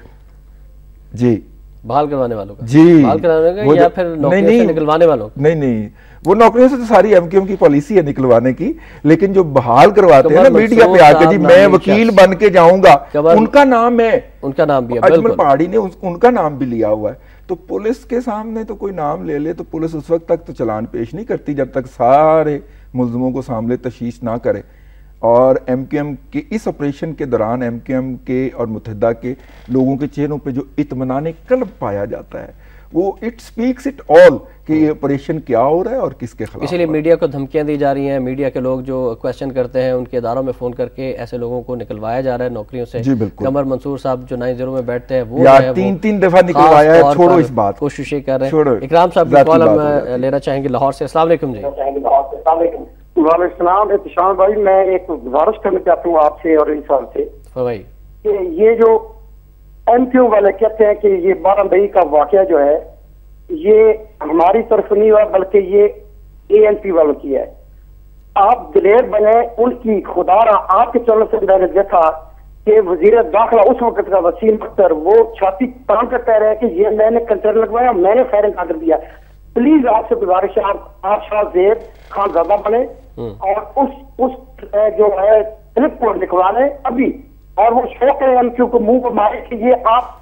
جی بحال کروانے والوں کا؟ جی بحال کروانے کا یا پھر نوکریوں سے نکلوانے والوں کا؟ نہیں، وہ نوکریوں سے تو ساری ایم کیو ایم کی پالیسی ہے نکلوانے کی، لیکن جو بحال کرواتے ہیں نا میڈیا پہ آ کے جی میں وکیل بن کے جاؤں گا، ان کا نام ہے، ان کا نام بھی ہے. اجمل پہاڑی نے ان کا نام بھی لیا ہوا ہے. تو پولیس کے سامنے تو کوئی نام لے لے تو پولیس اس وقت تک تو چلان پیش نہیں کرتی جب تک سارے ملزموں کو سامنے تشخیص نہ کرے. اور ایم کیو ایم کے اس آپریشن کے دوران ایم کیو ایم کے اور متحدہ کے لوگوں کے چہروں پہ جو اطمینان قلب پایا جاتا ہے وہ اٹ سپیکس اٹ آل کہ یہ آپریشن کیا ہو رہا ہے اور کس کے خلاف. اسی لیے میڈیا کو دھمکیاں دی جا رہی ہیں، میڈیا کے لوگ جو کویسچن کرتے ہیں ان کے اداروں میں فون کر کے ایسے لوگوں کو نکلوایا جا رہا ہے نوکریوں سے. جی بالکل. قمر منصور صاحب جو 90 میں بیٹھتے ہیں وہ تین دفعہ نکلوایا ہے. چھوڑو اس بات، کوششیں کر رہے ہیں. اکرام صاحب کی کال ہم لینا چاہیں گے لاہور سے. السلام علیکم جی. وعلیکم السلام. احتشام بھائی میں ایک گزارش کرنا چاہتا ہوں آپ سے اور انسان سے کہ یہ جو ایم کیو والے کہتے ہیں کہ یہ 12 مئی کا واقعہ جو ہے یہ ہماری طرف نہیں ہوا بلکہ یہ اے این پی والوں کی ہے. آپ دلیر بنے ان کی خدا رہا آپ کے چلنے سے میں نے دیکھا کہ وزیر داخلہ اس وقت کا وسیم اختر وہ چھاتی تان کر کہہ رہے ہیں کہ یہ میں نے کنٹینر لگوایا، میں نے فائرنگ آرڈر دیا. پلیز آپ سے گزارش ہے آپ شاہ زیب خان زادہ بنے اور اس جو ہے سلپ کو نکلوا لیں ابھی، اور وہ شوق ہے ایم کیو کو منہ کو مارے کہ یہ آپ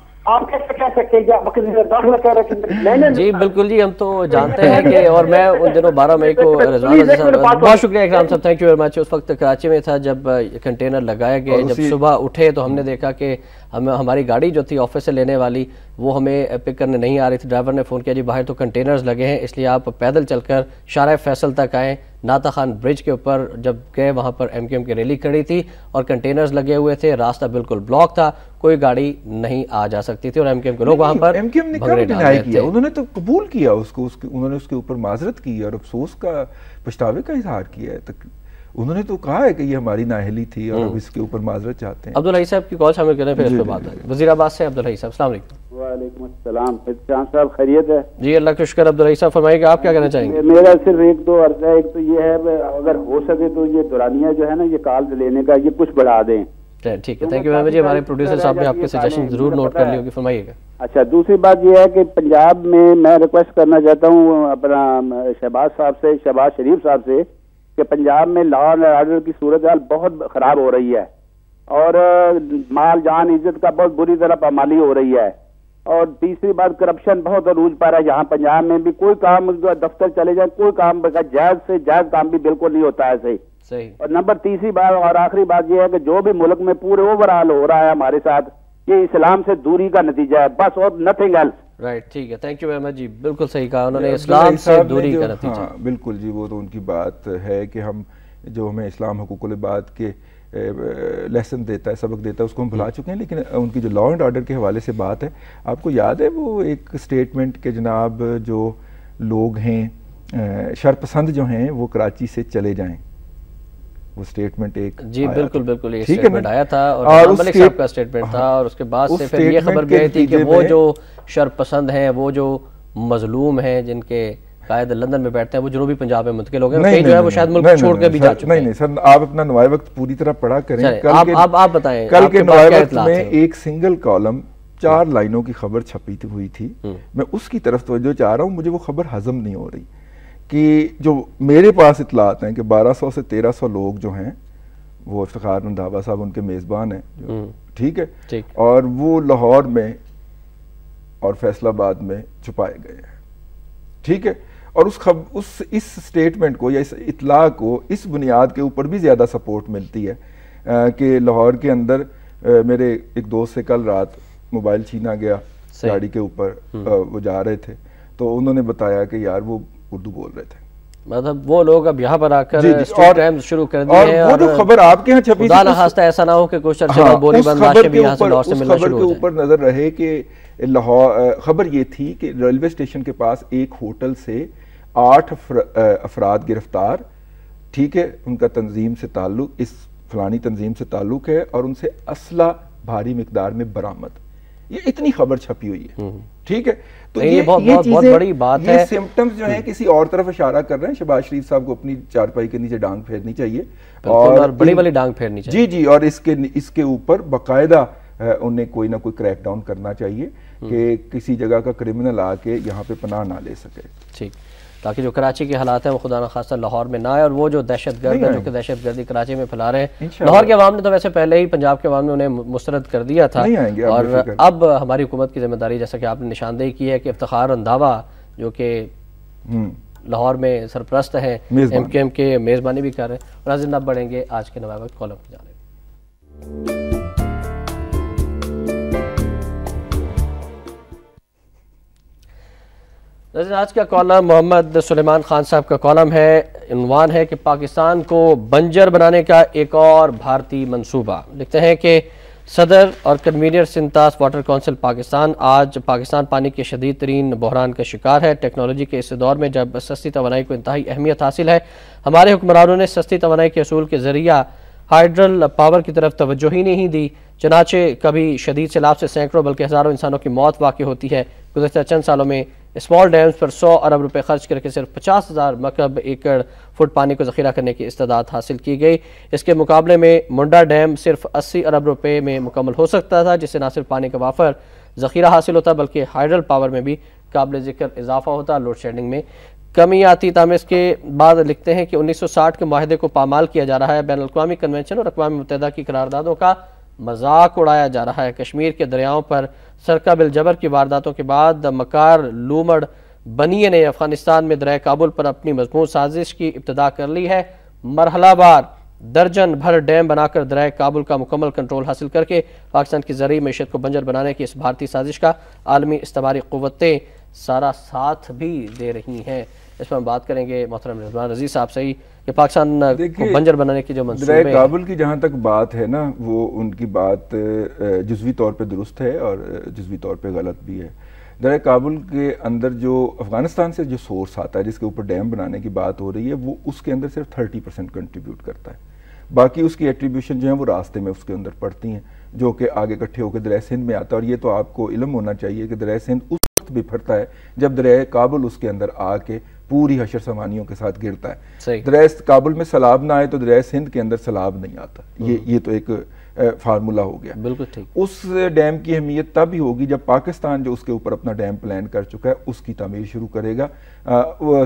کیسے کہہ سکتے ہیں داخلہ کہہ رہے. جی بالکل جی، ہم تو جانتے ہیں کہ اور میں ان دنوں 12 مئی کو بہت شکریہ اکرام صاحب، تھینک یو ویری مچ. اس وقت کراچی میں تھا جب کنٹینر لگائے گئے، جب صبح اٹھے تو ہم نے دیکھا کہ ہماری گاڑی جو تھی آفس سے لینے والی وہ ہمیں پک کرنے نہیں آ رہی تھی. ڈرائیور نے فون کیا جی باہر تو کنٹینرز لگے ہیں اس لیے آپ پیدل چل کر شارع فیصل تک آئیں. ناتا خان برج کے اوپر جب گئے وہاں پر ایم کیو ایم کی ریلی کھڑی تھی اور کنٹینرز لگے ہوئے تھے، راستہ بالکل بلاک تھا، کوئی گاڑی نہیں آ جا سکتی تھی اور ایم کیو ایم کے لوگ وہاں پر بھنگڑے ڈال رہے تھے. انہوں نے تو قبول کیا اس کو، انہوں نے اس کے اوپر معذرت کی اور افسوس کا پچھتاوے کا اظہار کیا ہے. انہوں نے تو کہا ہے کہ یہ ہماری نااہلی تھی اور اب اس کے اوپر معذرت چاہتے ہیں. عبدالحی صاحب کی کال شامل کریں پھر اس پہ بات ہے. وزیر آباد سے عبدالحی صاحب. السلام علیکم. وعلیکم السلام. احتشام صاحب خیریت ہے؟ جی اللہ کا شکر. عبدالحی صاحب فرمائیے کہ آپ کیا کہنا چاہیں گے؟ میرا صرف ایک دو عرض ہے. ایک تو یہ ہے اگر ہو سکے تو یہ دورانیہ جو ہے نا یہ کال لینے کا یہ کچھ بڑھا دیں. ٹھیک ہے، تھینک یو ویری مچ. ہمارے پروڈیوسر صاحب نے آپ کے سجیشن ضرور نوٹ کر لی ہوگی، فرمائیے گا. اچھا دوسری بات یہ ہے کہ پنجاب میں ریکویسٹ کرنا چاہتا ہوں اپنا شہباز صاحب سے، شہباز شریف صاحب سے، کہ پنجاب میں لا اینڈ آرڈر کی صورتحال بہت خراب ہو رہی ہے اور مال جان عزت کا بہت بری طرح پامالی ہو رہی ہے. اور تیسری بات کرپشن بہت عروج پر ہے. یہاں پنجاب میں بھی کوئی کام دفتر چلے جائیں کوئی کام جائز سے جائز کام بھی بالکل نہیں ہوتا ہے صحیح. اور نمبر تیسری بات اور آخری بات یہ ہے کہ جو بھی ملک میں پورے اوور آل ہو رہا ہے ہمارے ساتھ یہ اسلام سے دوری کا نتیجہ ہے بس اور نتھنگ ایلس. رائٹ، ٹھیک ہے، تھینک یو ویری مچ. جی بالکل صحیح کہا انہوں نے، اسلام سے دوری کا نتیجہ. بالکل جی، وہ تو ان کی بات ہے کہ ہم جو ہمیں اسلام حقوق العباد کے لیسن دیتا ہے، سبق دیتا ہے، اس کو ہم بھلا چکے ہیں. لیکن ان کی جو لا اینڈ آرڈر کے حوالے سے بات ہے، آپ کو یاد ہے وہ ایک سٹیٹمنٹ کہ جناب جو لوگ ہیں شرپسند جو ہیں وہ کراچی سے چلے جائیں، وہ سٹیٹمنٹ ایک جی بالکل بالکل یہ سٹیٹمنٹ آیا تھا اور ملک صاحب کا سٹیٹمنٹ تھا اور اس کے بعد سے پھر یہ خبر بھی آئی تھی کہ وہ جو شرپسند ہیں، وہ جو مظلوم ہیں، جن کے قائد لندن میں بیٹھتے ہیں وہ جنوبی پنجاب میں منتقل ہو گئے، کئی جو ہے وہ شاید ملک چھوڑ کے بھی جا چکے ہیں۔ نہیں سر، آپ اپنا نوائے وقت پوری طرح پڑھا کریں۔ آپ بتائیں، کل کے نوائے وقت میں ایک سنگل کالم 4 لائنوں کی خبر چھپی ہوئی تھی، میں اس کی طرف توجہ چاہ رہا ہوں، مجھے وہ خبر ہضم نہیں ہو رہی کہ جو میرے پاس اطلاعات ہیں کہ 1200 سے 1300 لوگ جو ہیں وہ افتخار رندھاوا صاحب ان کے میزبان ہیں، ٹھیک ہے، اور وہ لاہور میں اور فیصل آباد میں چھپائے گئے ہیں، ٹھیک ہے، اور اس سٹیٹمنٹ کو یا اس اطلاع کو اس بنیاد کے اوپر بھی زیادہ سپورٹ ملتی ہے کہ لاہور کے اندر میرے ایک دوست سے کل رات موبائل چھینا گیا گاڑی کے اوپر، وہ جا رہے تھے تو انہوں نے بتایا کہ یار وہ اردو بول رہے تھے، مطلب وہ لوگ اب یہاں پر آ کر اسٹریٹ ٹائمز شروع کر دیے ہیں، اور وہ جو خبر آپ کے ہاں چھپی خدا نہ خواستہ ایسا نہ ہو کہ کچھ عرصے بعد بولی بند لاشیں بھی یہاں سے لاہور سے ملنا شروع ہو جائیں۔ اس خبر کے اوپر نظر رہے کہ لاہور، خبر یہ تھی کہ ریلوے اسٹیشن کے پاس ایک ہوٹل سے 8 افراد گرفتار، ٹھیک ہے، ان کا تنظیم سے تعلق، اس فلانی تنظیم سے تعلق ہے، اور ان سے اسلحہ بھاری مقدار میں برآمد، یہ اتنی خبر چھپی ہوئی ہے، ٹھیک ہے، تو یہ بہت بڑی بات ہے۔ یہ سمپٹمز جو ہیں کسی اور طرف اشارہ کر رہے ہیں، شہباز شریف صاحب کو اپنی چارپائی کے نیچے ڈانگ پھیرنی چاہیے، اور بڑی والی ڈانگ پھیرنی چاہیے، جی، اور اس کے اوپر باقاعدہ انہیں کوئی نہ کوئی کریک ڈاؤن کرنا چاہیے کہ کسی جگہ کا کرمنل آ کے یہاں پہ پناہ نہ لے سکے، ٹھیک، تاکہ جو کراچی کے حالات ہیں وہ خدا نہ خواستہ لاہور میں نہ آئے، اور وہ جو دہشت گرد ہیں جو کہ دہشت گردی کراچی میں پھیلا رہے ہیں، لاہور کے عوام نے تو ویسے پہلے ہی پنجاب کے عوام نے انہیں مسترد کر دیا تھا، اور اب ہماری حکومت کی ذمہ داری جیسا کہ آپ نے نشاندہی کی ہے کہ افتخار رندھاوا جو کہ لاہور میں سرپرست ہیں ایم کیو ایم کے، میزبانی بھی کر رہے ہیں، اور ناظرین اب بڑھیں گے آج کے نوائے وقت کالم کی جانب۔ آج کا کالم محمد سلیمان خان صاحب کا کالم ہے، عنوان ہے کہ پاکستان کو بنجر بنانے کا ایک اور بھارتی منصوبہ۔ لکھتے ہیں کہ صدر اور کنوینر سنتاس واٹر کونسل پاکستان آج پاکستان پانی کے شدید ترین بحران کا شکار ہے۔ ٹیکنالوجی کے اس دور میں جب سستی توانائی کو انتہائی اہمیت حاصل ہے، ہمارے حکمرانوں نے سستی توانائی کے اصول کے ذریعہ ہائیڈرل پاور کی طرف توجہ ہی نہیں دی، چنانچہ کبھی شدید سیلاب سے سینکڑوں بلکہ ہزاروں انسانوں کی موت واقع ہوتی ہے۔ گزشتہ چند سالوں میں اسمال ڈیمز پر 100 ارب روپے خرچ کر کے صرف 50,000 مکعب ایکڑ فٹ پانی کو ذخیرہ کرنے کی استعداد حاصل کی گئی۔ اس کے مقابلے میں منڈا ڈیم صرف 80 ارب روپے میں مکمل ہو سکتا تھا، جس سے نہ صرف پانی کا وافر ذخیرہ حاصل ہوتا بلکہ ہائیڈرل پاور میں بھی قابل ذکر اضافہ ہوتا، لوڈ شیڈنگ میں کمی آتی۔ تاہم اس کے بعد لکھتے ہیں کہ 1960 کے معاہدے کو پامال کیا جا رہا ہے، بین الاقوامی کنونشن اور اقوام متحدہ کی قراردادوں کا مذاق اڑایا جا رہا ہے۔ کشمیر کے دریاؤں پر سرقہ بالجبر کی وارداتوں کے بعد مکار لومڑ بنیے نے افغانستان میں دریائے کابل پر اپنی مضمون سازش کی ابتدا کر لی ہے۔ مرحلہ وار درجن بھر ڈیم بنا کر دریائے کابل کا مکمل کنٹرول حاصل کر کے پاکستان کی زرعی معیشت کو بنجر بنانے کی اس بھارتی سازش کا عالمی استعماری قوتیں سارا ساتھ بھی دے رہی ہیں۔ اس پر ہم بات کریں گے محترم رضوان رضی صاحب سے ہی کہ پاکستان کو بنجر بنانے کی جو منصوبے دریائے کابل کی جہاں تک بات ہے نا، وہ ان کی بات جزوی طور پہ درست ہے اور جزوی طور پہ غلط بھی ہے۔ دریائے کابل کے اندر جو افغانستان سے جو سورس آتا ہے جس کے اوپر ڈیم بنانے کی بات ہو رہی ہے، وہ اس کے اندر صرف 30% کنٹریبیوٹ کرتا ہے، باقی اس کی ایٹریبیوشن جو ہیں وہ راستے میں اس کے اندر پڑتی ہیں، جو کہ آگے اکٹھے ہو کے دریائے سندھ میں آتا ہے۔ اور یہ تو آپ کو علم ہونا چاہیے کہ دریائے سندھ اس وقت بھی پھٹتا ہے جب دریائے کابل اس کے اندر آ کے پوری حشر سامانیوں کے ساتھ گرتا ہے۔ دریائے کابل میں سیلاب نہ آئے تو دریائے سندھ کے اندر سیلاب نہیں آتا، یہ تو ایک فارمولا ہو گیا۔ بالکل ٹھیک۔ اس ڈیم کی اہمیت تب ہی ہوگی جب پاکستان جو اس کے اوپر اپنا ڈیم پلان کر چکا ہے اس کی تعمیر شروع کرے گا،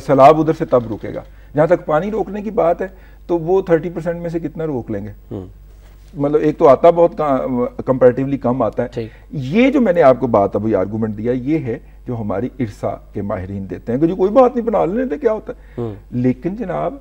سیلاب ادھر سے تب رکے گا۔ جہاں تک پانی روکنے کی بات ہے تو وہ 30% میں سے کتنا روک لیں گے؟ مطلب ایک تو آتا بہت کمپیریٹیولی کم آتا ہے۔ یہ جو میں نے آپ کو بات ابھی آرگومنٹ دیا یہ ہے جو ہماری ارسا کے ماہرین دیتے ہیں کہ جو کوئی بات نہیں بنا لینے کیا ہوتا ہے، لیکن جناب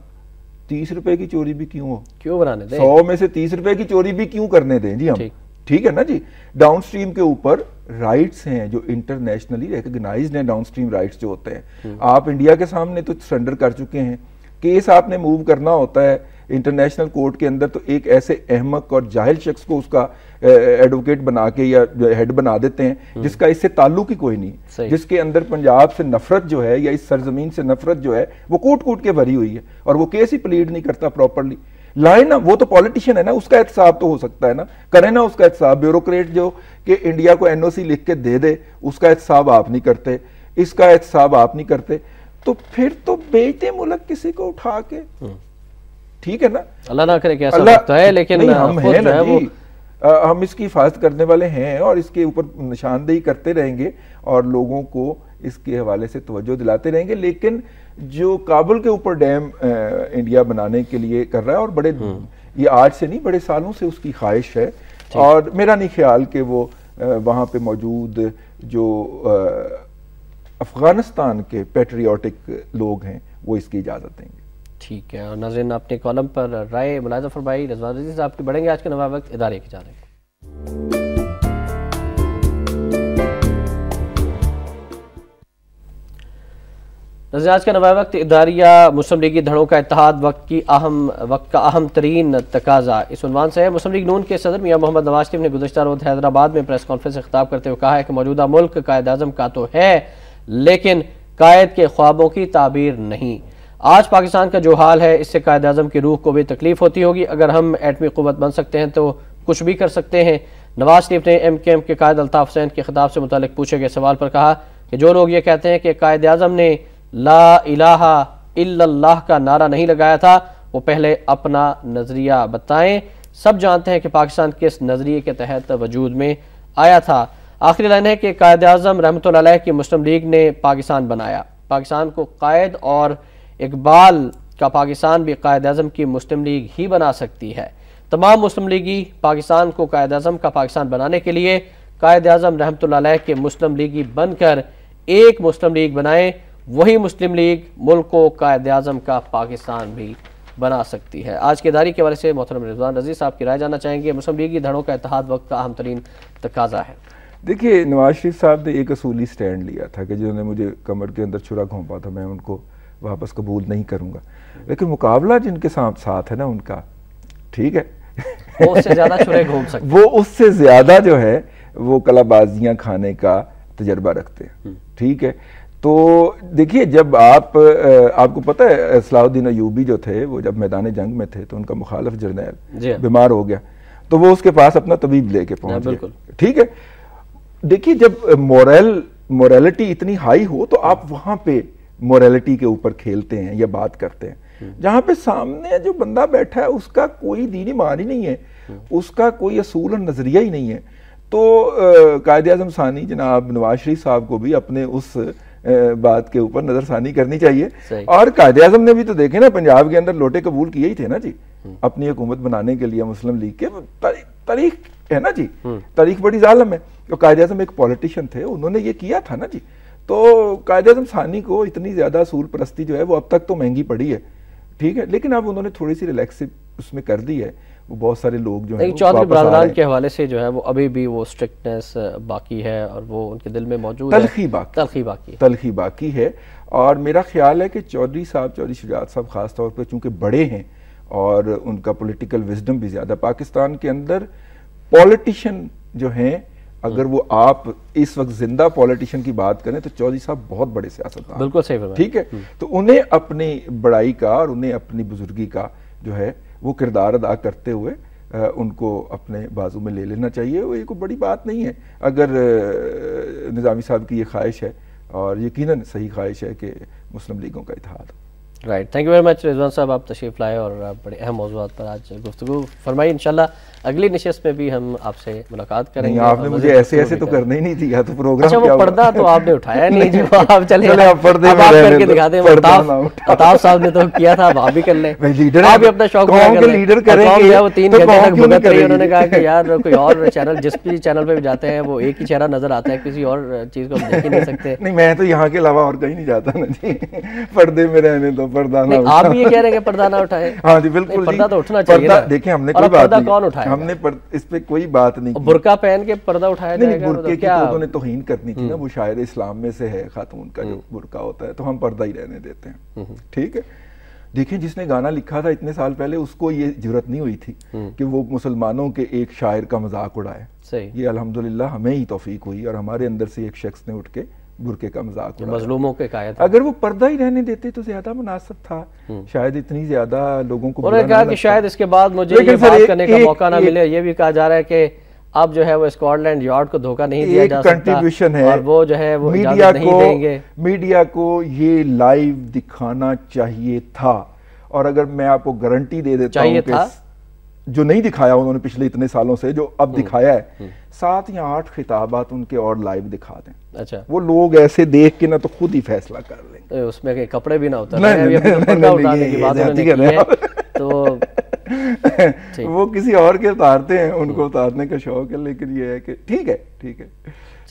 30 روپے کی چوری بھی کیوں بنانے دیں، 100 میں سے 30 روپے کی چوری بھی کیوں کرنے دیں جی ہم، ٹھیک ہے نا جی۔ ڈاؤن سٹریم کے اوپر رائٹس ہیں جو انٹرنیشنلی ریکگنائزڈ ہیں، ڈاؤن سٹریم رائٹس جو ہوتے ہیں، آپ انڈیا کے سامنے تو سرنڈر کر چکے ہیں، کیس آپ نے موو کرنا ہوتا ہے انٹرنیشنل کورٹ کے اندر تو ایک ایسے احمق اور جاہل شخص کو اس کا ایڈوکیٹ بنا کے یا ہیڈ بنا دیتے ہیں جس کا اس سے تعلق ہی کوئی نہیں، جس کے اندر پنجاب سے نفرت جو ہے یا اس سرزمین سے نفرت جو ہے وہ کوٹ کے بھری ہوئی ہے اور وہ کیس ہی پلیڈ نہیں کرتا پراپرلی۔ لائے نا، وہ تو پولیٹیشین ہے نا، اس کا احتساب تو ہو سکتا ہے نا، کریں نا اس کا احتساب۔ بیوروکریٹ جو کہ انڈیا کو NOC لکھ کے دے دے اس کا احتساب آپ نہیں کرتے، اس کا احتساب آپ نہیں کرتے۔ تو پھر تو بیچتے ملک کسی کو اٹھا کے, ٹھیک ہے نا, اللہ نہ کرے کہ ایسا وقت ہے, لیکن ہم ہیں نا جی, ہم اس کی حفاظت کرنے والے ہیں اور اس کے اوپر نشاندہی کرتے رہیں گے اور لوگوں کو اس کے حوالے سے توجہ دلاتے رہیں گے. لیکن جو کابل کے اوپر ڈیم انڈیا بنانے کے لیے کر رہا ہے, اور بڑے یہ آج سے نہیں بڑے سالوں سے اس کی خواہش ہے, اور میرا نہیں خیال کہ وہ وہاں پہ موجود جو افغانستان کے پیٹریوٹک لوگ ہیں وہ اس کی اجازت دیں گے. ٹھیک ہے. اور ناظرین اپنے کالم پر رائے ملاحظہ فرمائی. رضوان رضوی صاحب کی بڑھیں گے آج کے نواب وقت ادارے کی جانب. ناظرین آج کا نواب وقت اداریہ مسلم لیگی دھڑوں کا اتحاد وقت کا اہم ترین تقاضا اس عنوان سے ہے. مسلم لیگ نون کے صدر میاں محمد نواز شریف نے گزشتہ روز حیدرآباد میں پریس کانفرنس سے خطاب کرتے ہوئے کہا ہے کہ موجودہ ملک قائد اعظم کا تو ہے لیکن قائد کے خوابوں کی تعبیر نہیں. آج پاکستان کا جو حال ہے اس سے قائد اعظم کی روح کو بھی تکلیف ہوتی ہوگی. اگر ہم ایٹمی قوت بن سکتے ہیں تو کچھ بھی کر سکتے ہیں. نواز شریف نے ایم کیو ایم کے قائد الطاف حسین کے خطاب سے متعلق پوچھے گئے سوال پر کہا کہ جو لوگ یہ کہتے ہیں کہ قائد اعظم نے لا الہ الا اللہ کا نعرہ نہیں لگایا تھا وہ پہلے اپنا نظریہ بتائیں. سب جانتے ہیں کہ پاکستان کس نظریے کے تحت وجود میں آیا تھا. آخری لائن ہے کہ قائد اعظم رحمۃ اللہ علیہ کی مسلم لیگ نے پاکستان بنایا. پاکستان کو قائد اور اقبال کا پاکستان بھی قائد اعظم کی مسلم لیگ ہی بنا سکتی ہے. تمام مسلم لیگی پاکستان کو قائد اعظم کا پاکستان بنانے کے لیے قائد اعظم رحمۃ اللہ علیہ کے مسلم لیگی بن کر ایک مسلم لیگ بنائیں. وہی مسلم لیگ ملک کو قائد اعظم کا پاکستان بھی بنا سکتی ہے. آج کے ادارے کے حوالے سے محترم رضوان رضوی صاحب کی رائے جاننا چاہیں گے. مسلم لیگی دھڑوں کا اتحاد وقت کا اہم ترین تقاضا ہے. دیکھیے نواز شریف صاحب نے ایک اصولی سٹینڈ لیا تھا کہ جنہوں نے مجھے کمر کے اندر چھرا گھونپا تھا میں ان کو واپس قبول نہیں کروں گا, لیکن مقابلہ جن کے ساتھ ہے نا ان کا, ٹھیک ہے, وہ اس سے زیادہ چھرے گھونپ سکتے ہیں, وہ اس سے زیادہ جو ہے وہ کلا بازیاں کھانے کا تجربہ رکھتے ہیں, ٹھیک ہے. تو دیکھیے جب آپ کو پتہ ہے صلاح الدین ایوبی جو تھے وہ جب میدان جنگ میں تھے تو ان کا مخالف جرنیل بیمار ہو گیا تو وہ اس کے پاس اپنا طبیب لے کے پہنچ گئے, ٹھیک ہے. دیکھیے جب موریلٹی اتنی ہائی ہو تو آپ وہاں پہ موریلٹی کے اوپر کھیلتے ہیں یا بات کرتے ہیں. جہاں پہ سامنے جو بندہ بیٹھا ہے اس کا کوئی دینی ایمان ہی نہیں ہے, اس کا کوئی اصول اور نظریہ ہی نہیں ہے, تو قائد اعظم ثانی جناب نواز شریف صاحب کو بھی اپنے اس بات کے اوپر نظر ثانی کرنی چاہیے. اور قائد اعظم نے بھی تو دیکھیں نا پنجاب کے اندر لوٹے قبول کیے ہی تھے نا جی اپنی حکومت بنانے کے لیے مسلم لیگ کے. تاریخ ہے نا جی, تاریخ بڑی ظالم ہے. تو قائد اعظم ایک پولیٹیشین تھے, انہوں نے یہ کیا تھا نا جی. تو قائد اعظم ثانی کو اتنی زیادہ اصول پرستی جو ہے وہ اب تک تو مہنگی پڑی ہے, ٹھیک ہے, لیکن اب انہوں نے تھوڑی سی ریلیکس اس میں کر دی ہے. وہ بہت سارے لوگ جو ہیں چودھری برادران کے حوالے سے جو ہے وہ ابھی بھی وہ سٹرکٹنس باقی ہے اور وہ ان کے دل میں موجود ہے, تلخی باقی ہے. اور میرا خیال ہے کہ چودھری شجاعت صاحب خاص طور پہ چونکہ بڑے ہیں اور ان کا پولیٹیکل وزڈم بھی زیادہ, پاکستان کے اندر پولیٹیشین جو ہیں اگر وہ آپ اس وقت زندہ پولیٹیشین کی بات کریں تو چودھری صاحب بہت بڑے سیاستدان, بالکل صحیح فرمایا, ٹھیک ہے. تو انہیں اپنی بڑائی کا اور انہیں اپنی بزرگی کا جو ہے وہ کردار ادا کرتے ہوئے ان کو اپنے بازو میں لے لینا چاہیے. وہ یہ کوئی بڑی بات نہیں ہے اگر نظامی صاحب کی یہ خواہش ہے, اور یقیناً صحیح خواہش ہے کہ مسلم لیگوں کا اتحاد. Right, thank you very much Rizwan صاحب, آپ تشریف لائے اور بڑے اہم موضوعات پر آج گفتگو فرمائی. انشاءاللہ اگلی نشست میں بھی ہم آپ سے ملاقات کریں گے. آپ نے مجھے ایسے تو کرنا ہی نہیں دیا تو پروگرام اچھا وہ پردہ تو آپ نے اٹھایا نہیں جی, آپ چلے آپ کر کے دکھا دیں. الطاف صاحب نے تو کیا تھا, آپ بھی کر لیں, آپ بھی اپنا شوق لیڈر کریں گے. وہ 3 گھنٹے تک بھگت رہی, انہوں نے کہا کہ یار کوئی اور چینل جس بھی چینل پہ بھی جاتے ہیں وہ ایک ہی چہرہ نظر آتا ہے, کسی اور چیز کو ہم دیکھ ہی نہیں سکتے. نہیں میں تو یہاں کے علاوہ اور کہیں نہیں جاتا نا جی, پردے میں رہنے دو, پردہ نہ. آپ بھی یہ کہہ رہے ہیں کہ پردہ نہ اٹھائے؟ ہاں جی بالکل, پردہ تو اٹھنا چاہیے. دیکھیں ہم نے کوئی بات نہیں, ہم نے اس پہ کوئی بات نہیں. برقع پہن کے پردہ اٹھایا جائے گا؟ برقعے کی تو انہوں نے توہین کرنی تھی نا, وہ شاعر اسلام میں سے ہے خاتون کا جو برقع ہوتا ہے, تو ہم پردہ ہی رہنے دیتے ہیں, ٹھیک ہے. دیکھیں جس نے گانا لکھا تھا اتنے سال پہلے اس کو یہ جرت نہیں ہوئی تھی کہ وہ مسلمانوں کے ایک شاعر کا مذاق اڑائے. یہ الحمدللہ ہمیں ہی توفیق ہوئی اور ہمارے اندر سے ایک شخص نے اٹھ کے برقعے کا مذاق اڑایا. مظلوموں کے قائد, اگر وہ پردہ ہی رہنے دیتے تو زیادہ مناسب تھا, شاید اتنی زیادہ لوگوں کو. انہوں نے کہا کہ شاید اس کے بعد مجھے یہ بات کرنے کا موقع نہ ملے. یہ بھی کہا جا رہا ہے کہ اب جو ہے وہ اسکاٹ لینڈ یارڈ کو دھوکہ نہیں دیا جا سکتا، کنٹریبیوشن ہے، اور وہ جو ہے وہ اجازت نہیں دیں گے۔ میڈیا کو یہ لائیو دکھانا چاہیے تھا، اور اگر میں آپ کو گارنٹی دے دیتا ہوں کہ جو نہیں دکھایا انہوں نے پچھلے اتنے سالوں سے، جو اب دکھایا ہے 7 یا 8 خطابات ان کے اور لائیو دکھا دیں، اچھا وہ لوگ ایسے دیکھ کے نہ تو خود ہی فیصلہ کر لیں گے، اس میں کپڑے بھی نہ اتارنے کی بات انہوں نے کی ہے، تو وہ کسی اور کے اتارتے ہیں، ان کو اتارنے کا شوق ہے، لیکن یہ ہے کہ ٹھیک ہے،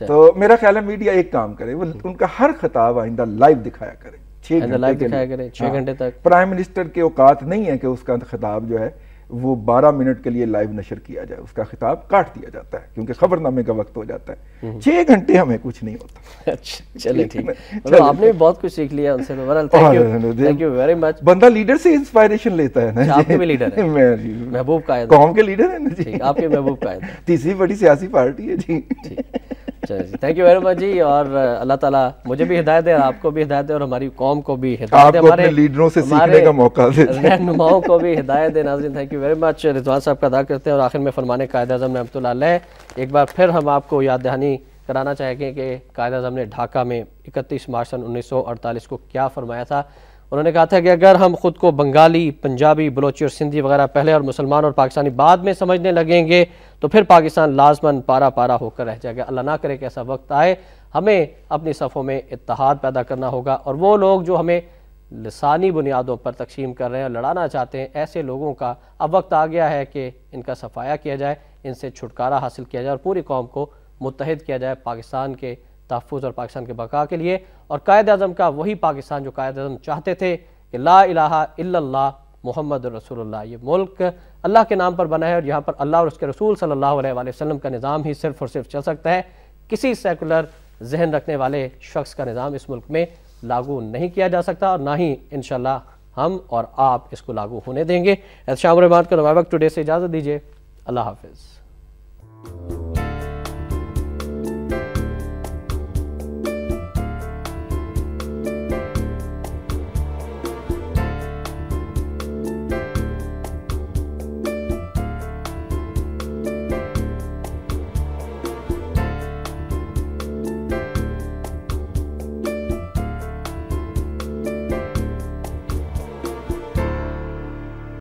تو میرا خیال ہے میڈیا ایک کام کرے، وہ ان کا ہر خطاب آئندہ لائیو دکھایا کرے، 6 گھنٹے تک۔ پرائم منسٹر کے اوقات نہیں ہے کہ اس کا خطاب جو ہے وہ 12 منٹ کے لیے لائیو نشر کیا جائے، اس کا خطاب کاٹ دیا جاتا ہے کیونکہ خبر نامے کا وقت ہو جاتا ہے، 6 گھنٹے ہمیں کچھ نہیں ہوتا۔ چلے ٹھیک ہے، آپ نے بھی بہت کچھ سیکھ لیا ان سے، تھینک یو ویری مچ۔ بندہ لیڈر سے انسپائریشن لیتا ہے نا، آپ کے بھی لیڈر ہیں، محبوب قائد قوم کے لیڈر ہیں نا جی، آپ کے محبوب قائد ہیں، تیسری بڑی سیاسی پارٹی ہے جی۔ تھینک یو ویری مچ جی، اور اللہ تعالیٰ مجھے بھی ہدایت دے اور آپ کو بھی ہدایت دے اور ہماری قوم کو بھی ہدایت دے، ہمارے لیڈروں سے سیکھنے کا موقع دے، رہنماؤں کو بھی ہدایت دے۔ ناظرین thank you very much, Rizwan صاحب کا ادا کرتے ہیں، اور آخر میں فرمان قائد اعظم رحمۃ اللہ علیہ ایک بار پھر ہم آپ کو یاد دہانی کرانا چاہیں گے کہ قائد اعظم نے ڈھاکہ میں 31 مارچ سن 1948 کو کیا فرمایا تھا۔ انہوں نے کہا تھا کہ اگر ہم خود کو بنگالی، پنجابی، بلوچی اور سندھی وغیرہ پہلے اور مسلمان اور پاکستانی بعد میں سمجھنے لگیں گے تو پھر پاکستان لازماً پارا پارا ہو کر رہ جائے گا۔ اللہ نہ کرے کہ ایسا وقت آئے، ہمیں اپنی صفوں میں اتحاد پیدا کرنا ہوگا، اور وہ لوگ جو ہمیں لسانی بنیادوں پر تقسیم کر رہے ہیں اور لڑانا چاہتے ہیں، ایسے لوگوں کا اب وقت آ گیا ہے کہ ان کا صفایا کیا جائے، ان سے چھٹکارا حاصل کیا جائے اور پوری قوم کو متحد کیا جائے پاکستان کے تحفظ اور پاکستان کے بقا کے لیے، اور قائد اعظم کا وہی پاکستان جو قائد اعظم چاہتے تھے کہ لا الہ الا اللہ محمد رسول اللہ، یہ ملک اللہ کے نام پر بنا ہے اور یہاں پر اللہ اور اس کے رسول صلی اللہ علیہ وآلہ وسلم کا نظام ہی صرف اور صرف چل سکتا ہے، کسی سیکولر ذہن رکھنے والے شخص کا نظام اس ملک میں لاگو نہیں کیا جا سکتا، اور نہ ہی انشاءاللہ ہم اور آپ اس کو لاگو ہونے دیں گے۔ احتشام الرحمان کو نوائے وقت ٹوڈے سے اجازت دیجیے، اللہ حافظ۔